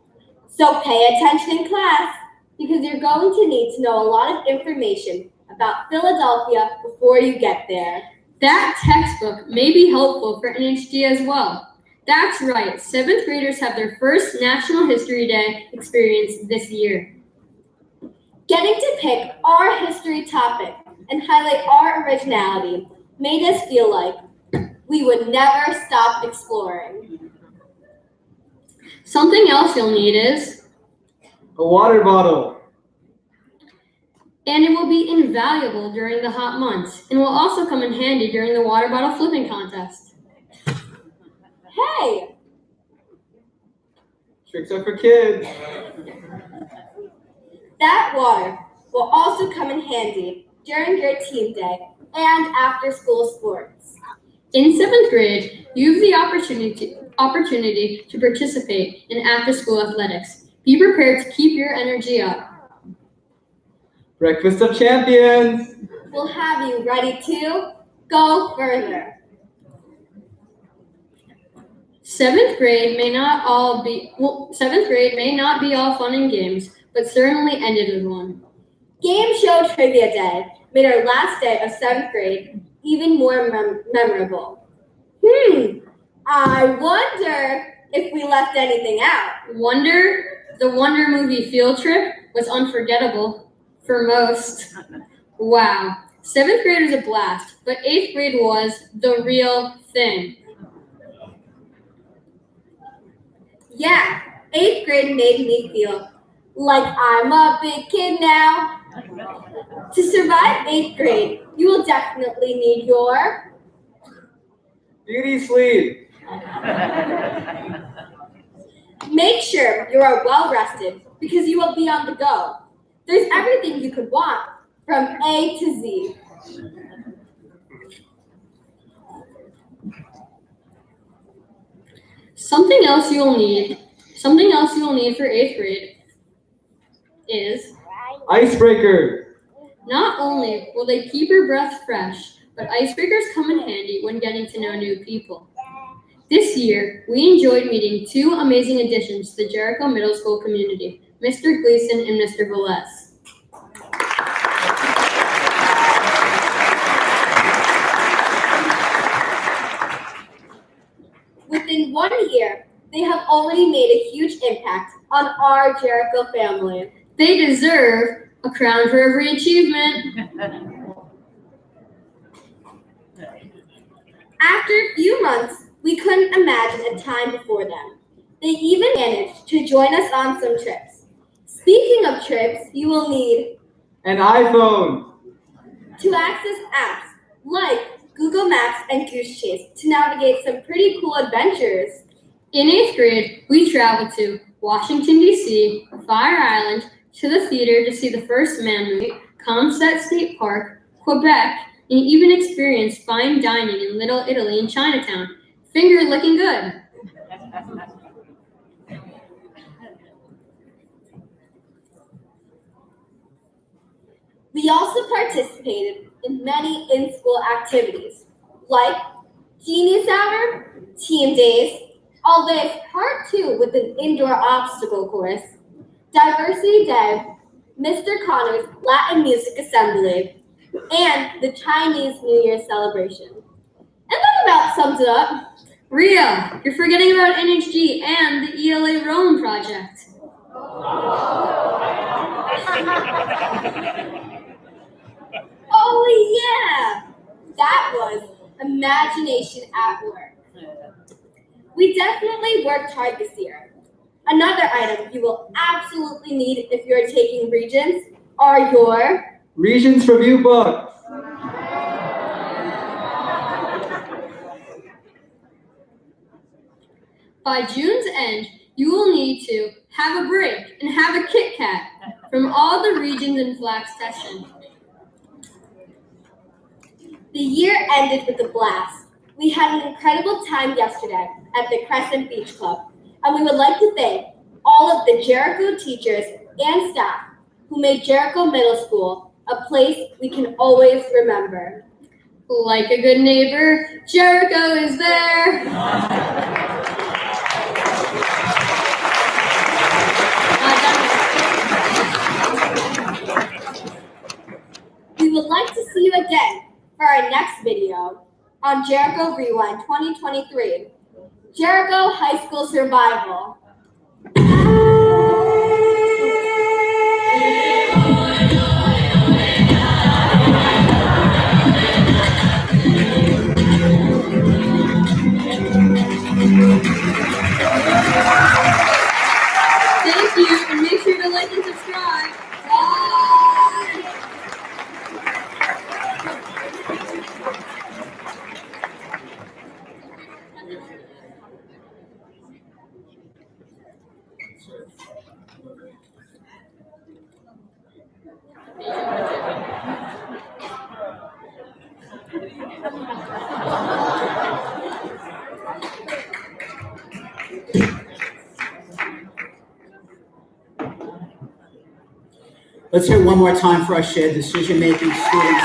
S14: So pay attention in class because you're going to need to know a lot of information about Philadelphia before you get there.
S13: That textbook may be helpful for NHD as well. That's right, 7th graders have their first National History Day experience this year.
S14: Getting to pick our history topic and highlight our originality made us feel like we would never stop exploring.
S13: Something else you'll need is
S6: A water bottle.
S13: and it will be invaluable during the hot months and will also come in handy during the water bottle flipping contest.
S14: Hey,
S6: Tricks are for kids.
S14: that water will also come in handy during your team day and after school sports.
S13: In 7th grade, you have the opportunity to participate in after-school athletics. Be prepared to keep your energy up.
S6: Breakfast of Champions.
S14: We'll have you ready to go further.
S13: 7th grade may not be all fun and games, but certainly ended with one.
S14: Game Show Trivia Day made our last day of 7th grade even more memorable. I wonder if we left anything out.
S13: The Wonder movie field trip was unforgettable for most. Wow, 7th grade was a blast, but 8th grade was the real thing.
S14: Yeah, 8th grade made me feel like I'm a big kid now. To survive 8th grade, you will definitely need your
S6: Beauty sleep.
S14: Make sure you are well rested because you will be on the go. There's everything you could want from A to Z.
S13: Something else you'll need for 8th grade is
S6: Icebreaker.
S13: not only will they keep your breath fresh, but icebreakers come in handy when getting to know new people. This year, we enjoyed meeting 2 amazing additions to the Jericho Middle School community, Mr. Gleason and Mr. Velez.
S14: Within 1 year, they have already made a huge impact on our Jericho family.
S13: They deserve a crown for every achievement.
S14: After a few months, we couldn't imagine a time before them. They even managed to join us on some trips. Speaking of trips, you will need
S6: An iPhone.
S14: to access apps like Google Maps and Goose Chase to navigate some pretty cool adventures.
S13: In 8th grade, we traveled to Washington, D.C., Fire Island, to the theater to see the first Man movie, Comsat State Park, Quebec, and even experienced fine dining in Little Italy in Chinatown. Finger looking good.
S14: We also participated in many in-school activities, like Genius Hour, Team Days, Always Part 2 with an indoor obstacle course, Diversity Day, Mr. Connor's Latin Music Assembly, and the Chinese New Year celebration. And that about sums it up.
S13: Ria, you're forgetting about NHG and the ELA Rome project.
S14: Oh yeah! That was imagination at work. We definitely worked hard this year. Another item you will absolutely need if you're taking Regents are your
S6: Regents review book.
S13: By June's end, you will need to have a break and have a Kit Kat from all the regions in flax session.
S14: The year ended with a blast. We had an incredible time yesterday at the Crescent Beach Club, and we would like to thank all of the Jericho teachers and staff who made Jericho Middle School a place we can always remember.
S13: Like a good neighbor, Jericho is there.
S14: We would like to see you again for our next video on Jericho Rewind 2023, Jericho High School Survival.
S13: Thank you, and make sure to like and subscribe.
S14: Bye!
S1: Let's hear it one more time for our shared decision-making students.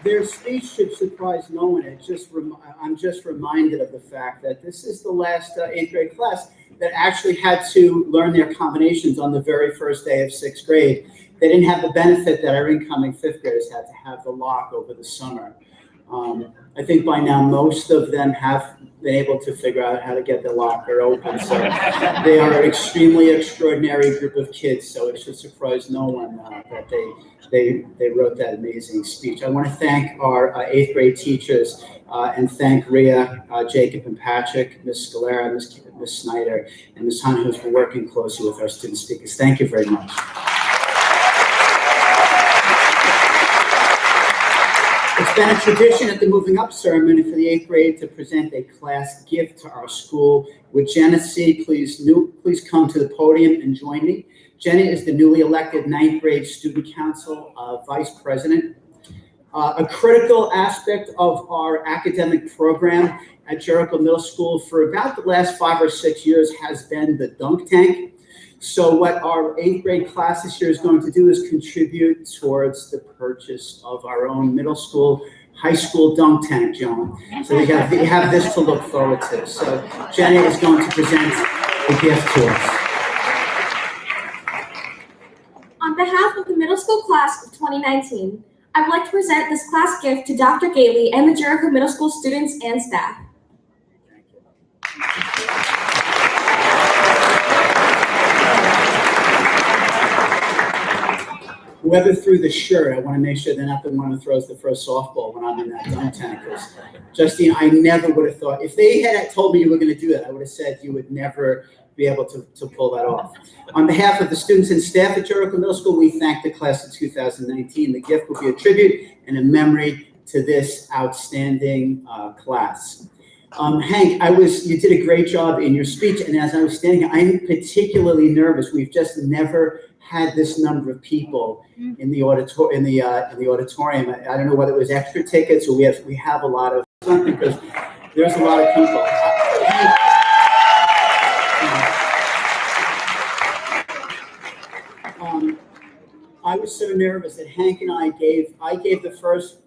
S1: Their speech should surprise no one. I'm just reminded of the fact that this is the last 8th grade class that actually had to learn their combinations on the very first day of 6th grade. They didn't have the benefit that our incoming 5th graders had to have the lock over the summer. I think by now most of them have been able to figure out how to get the locker open. So they are an extremely extraordinary group of kids. So it should surprise no one that they wrote that amazing speech. I want to thank our 8th grade teachers and thank Rhea, Jacob, and Patrick, Ms. Scalera, Ms. Snyder, and Ms. Hunt, who's been working closely with our student speakers. Thank you very much. It's been a tradition at the Moving Up ceremony for the 8th grade to present a class gift to our school. Would Jenna C. please come to the podium and join me? Jenna is the newly elected 9th grade student council vice president. A critical aspect of our academic program at Jericho Middle School for about the last 5 or 6 years has been the dunk tank. So what our 8th grade class this year is going to do is contribute towards the purchase of our own middle school, high school dunk tank, Joan. So you have this to look forward to. So Jenna is going to present the gift to us.
S10: On behalf of the middle school class of 2019, I would like to present this class gift to Dr. Gately and the Jericho Middle School students and staff.
S1: Whoever threw the shirt, I want to make sure they're not the one who throws the first softball when I'm in that dunk tank. Justine, I never would have thought, if they had told me you were going to do that, I would have said you would never be able to pull that off. On behalf of the students and staff at Jericho Middle School, we thank the class of 2019. The gift will be a tribute and a memory to this outstanding class. Hank, you did a great job in your speech, and as I was standing here, I'm particularly nervous. We've just never had this number of people in the auditorium. I don't know whether it was extra tickets or we have a lot of something, because there's a lot of people. I was so nervous that Hank and I gave the first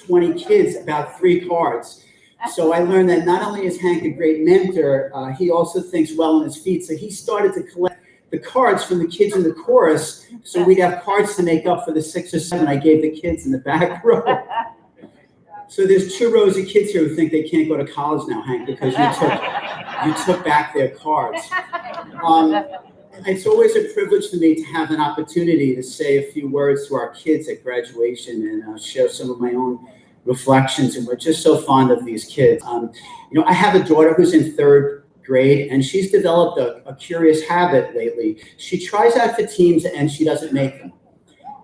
S1: 20 kids about 3 cards. So I learned that not only is Hank a great mentor, he also thinks well on his feet. So he started to collect the cards from the kids in the chorus, so we'd have cards to make up for the 6 or 7 I gave the kids in the back row. So there's 2 rows of kids here who think they can't go to college now, Hank, because you took back their cards. It's always a privilege for me to have an opportunity to say a few words to our kids at graduation and share some of my own reflections, and we're just so fond of these kids. I have a daughter who's in 3rd grade, and she's developed a curious habit lately. She tries out for teams and she doesn't make them.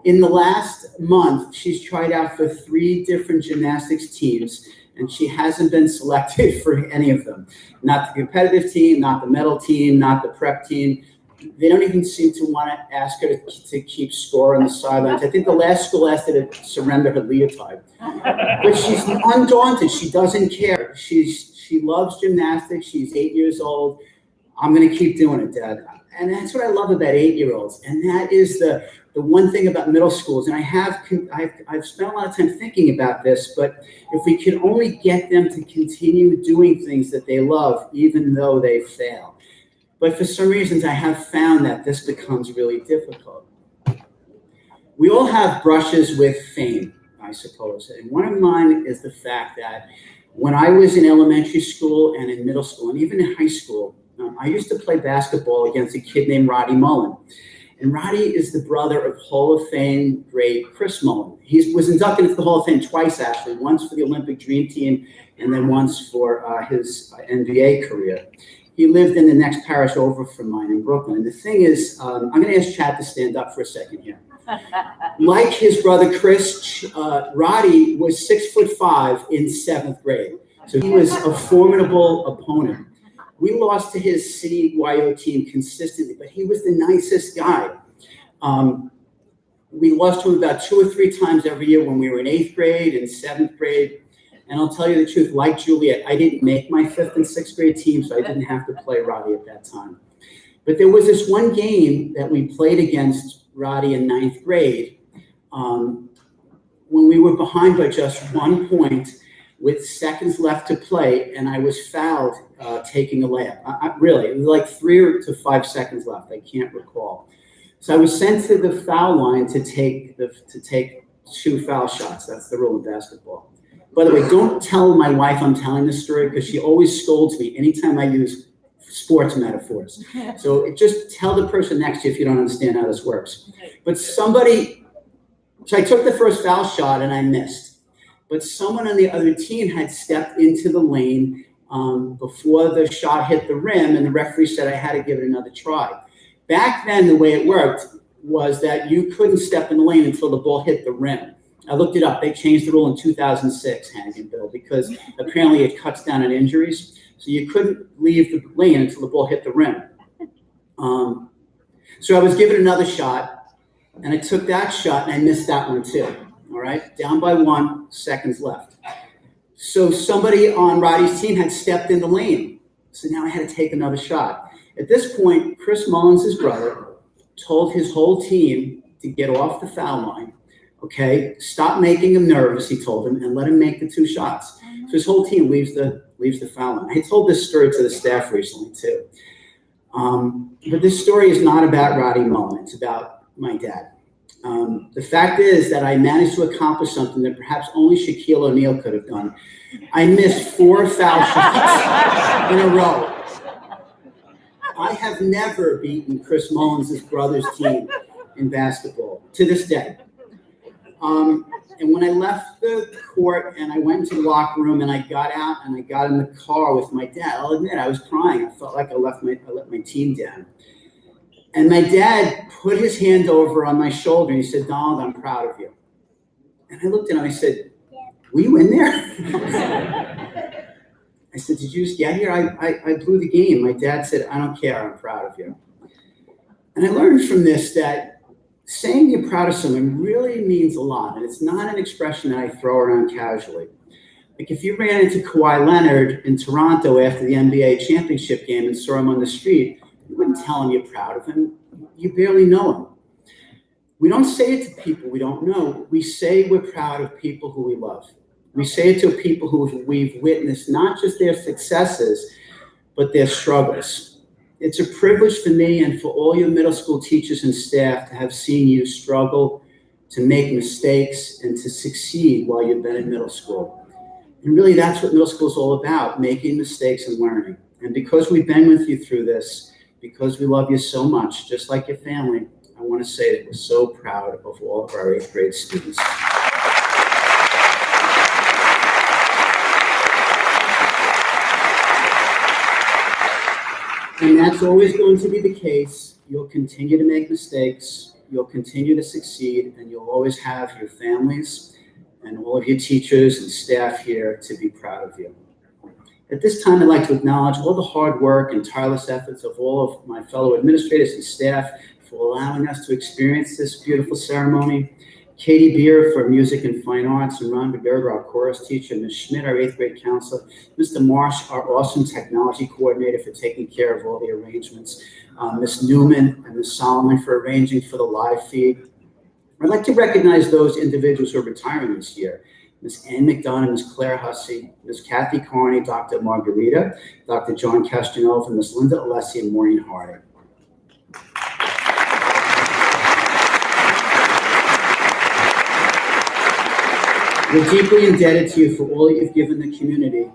S1: In the last month, she's tried out for 3 different gymnastics teams, and she hasn't been selected for any of them. Not the competitive team, not the medal team, not the prep team. They don't even seem to want to ask her to keep score on the sidelines. I think the last school asked her to surrender her leotard. But she's undaunted. She doesn't care. She loves gymnastics. She's 8 years old. I'm going to keep doing it, Dad. And that's what I love about 8-year-olds. And that is the one thing about middle schools. And I've spent a lot of time thinking about this, but if we could only get them to continue doing things that they love, even though they fail. But for some reasons, I have found that this becomes really difficult. We all have brushes with fame, I suppose. And one of mine is the fact that when I was in elementary school and in middle school and even in high school, I used to play basketball against a kid named Roddy Mullen. And Roddy is the brother of Hall of Fame great Chris Mullen. He was inducted into the Hall of Fame twice, actually, once for the Olympic Dream Team and then once for his NBA career. He lived in the next parish over from mine in Brooklyn. And the thing is, I'm going to ask Chad to stand up for a second here. Like his brother Chris, Roddy was 6'5" in 7th grade. So he was a formidable opponent. We lost to his city YO team consistently, but he was the nicest guy. We lost to him about 2 or 3 times every year when we were in 8th grade and 7th grade. And I'll tell you the truth, like Juliet, I didn't make my 5th and 6th grade team, so I didn't have to play Roddy at that time. But there was this one game that we played against Roddy in 9th grade when we were behind by just 1 point with seconds left to play, and I was fouled taking a layup. Really, it was like 3 to 5 seconds left. I can't recall. So I was sent to the foul line to take 2 foul shots. That's the rule of basketball. By the way, don't tell my wife I'm telling this story because she always scolds me anytime I use sports metaphors. So just tell the person next to you if you don't understand how this works. But so I took the first foul shot and I missed. But someone on the other team had stepped into the lane before the shot hit the rim, and the referee said I had to give it another try. Back then, the way it worked was that you couldn't step in the lane until the ball hit the rim. I looked it up. They changed the rule in 2006, Hank and Bill, because apparently it cuts down on injuries. So you couldn't leave the lane until the ball hit the rim. So I was given another shot, and I took that shot, and I missed that one too. All right, down by 1, seconds left. So somebody on Roddy's team had stepped in the lane. So now I had to take another shot. At this point, Chris Mullins, his brother, told his whole team to get off the foul line. Okay, stop making him nervous, he told him, and let him make the 2 shots. So his whole team leaves the foul line. I told this story to the staff recently too. But this story is not about Roddy Mullen, it's about my dad. The fact is that I managed to accomplish something that perhaps only Shaquille O'Neal could have done. I missed 4 foul shots in a row. I have never beaten Chris Mullins' brother's team in basketball to this day. And when I left the court and I went into the locker room and I got out and I got in the car with my dad, I'll admit I was crying. I felt like I let my team down. And my dad put his hand over on my shoulder and he said, "Donald, I'm proud of you." And I looked at him and I said, "Were you in there?" I said, did you just get here? I blew the game. My dad said, I don't care. I'm proud of you. And I learned from this that saying you're proud of someone really means a lot. And it's not an expression that I throw around casually. Like if you ran into Kawhi Leonard in Toronto after the NBA championship game and saw him on the street, you wouldn't tell him you're proud of him. You barely know him. We don't say it to people we don't know. We say we're proud of people who we love. We say it to people who we've witnessed not just their successes, but their struggles. It's a privilege for me and for all your middle school teachers and staff to have seen you struggle, to make mistakes, and to succeed while you've been in middle school. And really, that's what middle school is all about, making mistakes and learning. And because we've been with you through this, because we love you so much, just like your family, I want to say that we're so proud of all of our 8th grade students. And that's always going to be the case. You'll continue to make mistakes, you'll continue to succeed, and you'll always have your families and all of your teachers and staff here to be proud of you. At this time, I'd like to acknowledge all the hard work and tireless efforts of all of my fellow administrators and staff for allowing us to experience this beautiful ceremony. Katie Beer for Music and Fine Arts, and Ron Berger, our chorus teacher, Ms. Schmidt, our 8th grade counselor, Mr. Marsh, our awesome technology coordinator for taking care of all the arrangements, Ms. Newman and Ms. Solomon for arranging for the live feed. I'd like to recognize those individuals who are retiring this year. Ms. Ann McDonough, Ms. Claire Hussey, Ms. Kathy Carney, Dr. Margarita, Dr. John Castanova, and Ms. Linda Alessi and Maureen Harding. We're deeply indebted to you for all that you've given the community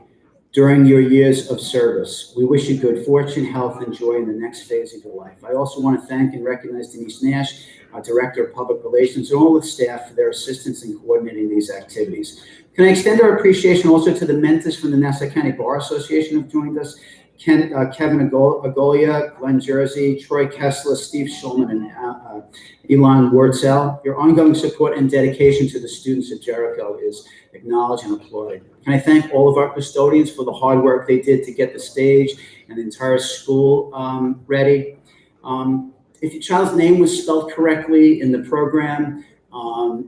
S1: during your years of service. We wish you good fortune, health, and joy in the next phase of your life. I also want to thank and recognize Denise Nash, our Director of Public Relations, and all the staff for their assistance in coordinating these activities. Can I extend our appreciation also to the mentors from the Nassau County Bar Association who've joined us? Kevin Agolia, Glenn Jersey, Troy Kessler, Steve Schulman, and Elon Wurtzel. Your ongoing support and dedication to the students at Jericho is acknowledged and applauded. Can I thank all of our custodians for the hard work they did to get the stage and the entire school ready. If your child's name was spelled correctly in the program,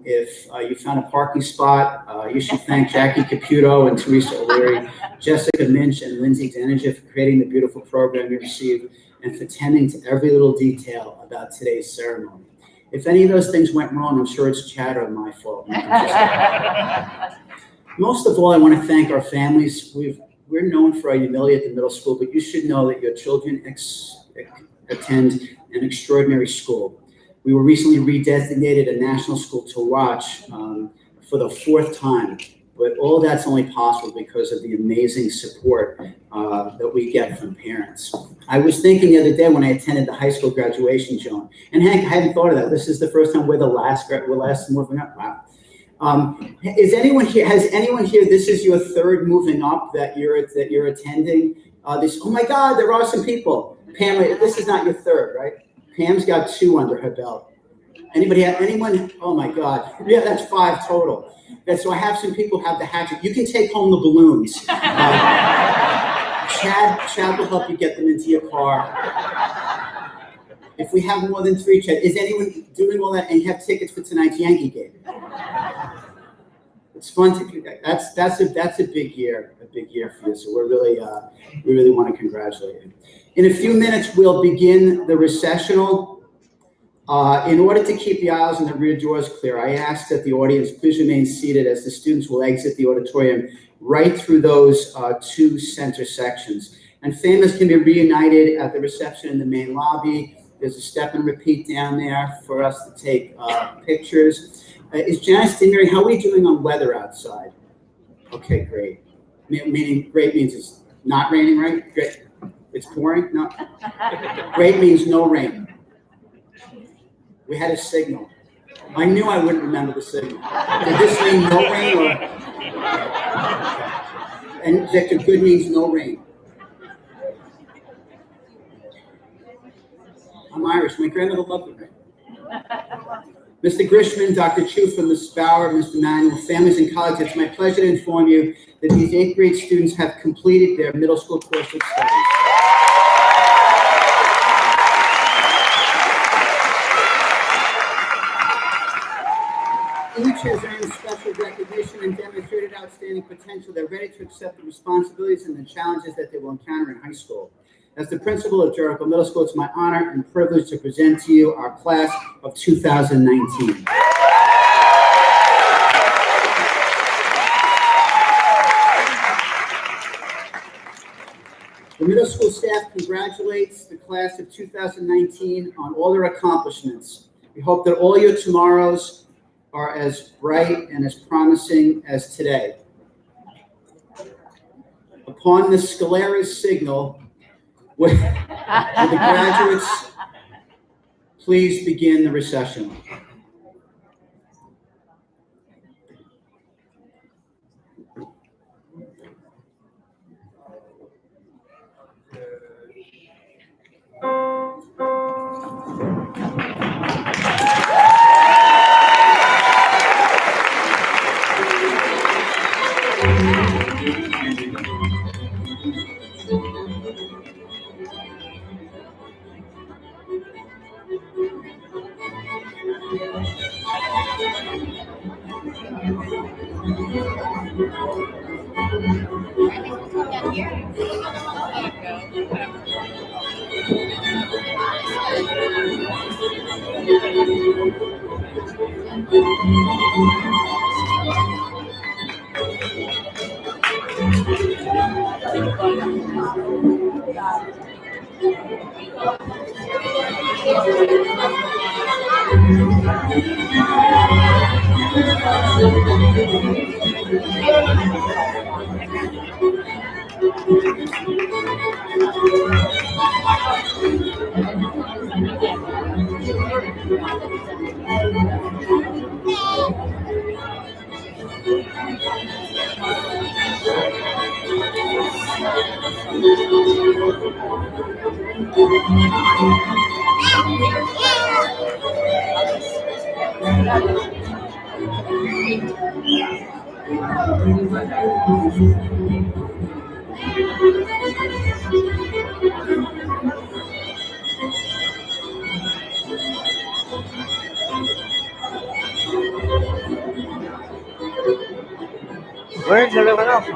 S1: if you found a parking spot, you should thank Jackie Caputo and Teresa O'Leary, Jessica Minch and Lindsay Deninger for creating the beautiful program you received and for tending to every little detail about today's ceremony. If any of those things went wrong, I'm sure it's Chad or my fault. Most of all, I want to thank our families. We're known for our humility at the middle school, but you should know that your children attend an extraordinary school. We were recently redesignated a national school to watch for the 4th time, but all that's only possible because of the amazing support that we get from parents. I was thinking the other day when I attended the high school graduation, Joan, and Hank, I hadn't thought of that. This is the first time we're last moving up. Wow. Has anyone here, this is your 3rd moving up that you're attending? Oh my God, there are some people. Pam, this is not your 3rd, right? Pam's got 2 under her belt. Anyone? Oh my God. Yeah, that's 5 total. So I have some people have the hatchet. You can take home the balloons. Chad will help you get them into your car. If we have more than 3, Chad, is anyone doing all that and have tickets for tonight's Yankee game? It's fun to do that. That's a big year for you. So we really want to congratulate you. In a few minutes, we'll begin the recessional. In order to keep the aisles and the rear doors clear, I ask that the audience please remain seated as the students will exit the auditorium right through those 2 center sections. And families can be reunited at the reception in the main lobby. There's a step and repeat down there for us to take pictures. Is Janice Demery, how are we doing on weather outside? Okay, great. Meaning great means it's not raining, right? Great. It's pouring? No. Great means no rain. We had a signal. I knew I wouldn't remember the signal. Did this mean no rain or? And Victor, good means no rain. I'm Irish. My grandmother loved it. Mr. Grishman, Dr. Chufa, Ms. Bauer, Mr. Manuel, families and colleagues, it's my pleasure to inform you that these 8th grade students have completed their middle school course of studies. Each has earned special recognition and demonstrated outstanding potential. They're ready to accept the responsibilities and the challenges that they will encounter in high school. As the principal of Jericho Middle School, it's my honor and privilege to present to you our class of 2019. The middle school staff congratulates the class of 2019 on all their accomplishments. We hope that all your tomorrows are as bright and as promising as today. Upon the Scalera's signal, will the graduates please begin the recession?
S15: Where's everyone else?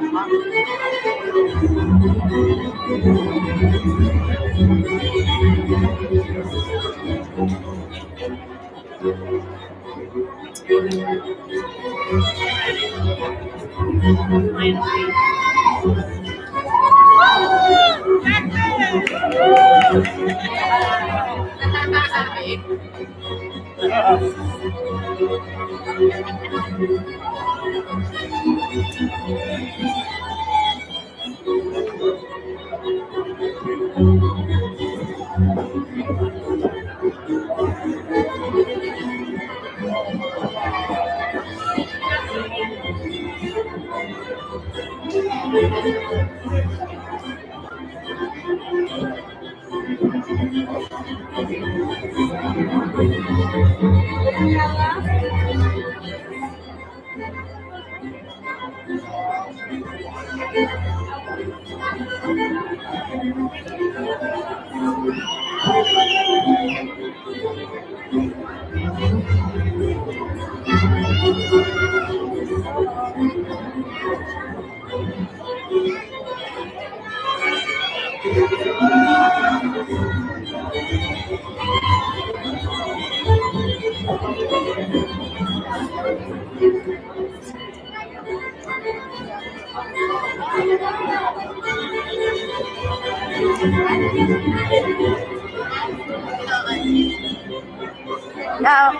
S12: No,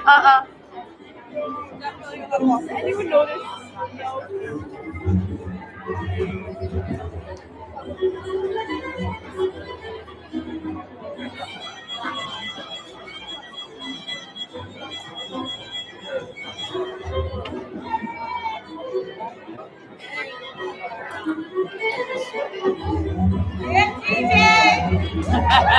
S12: anyone notice?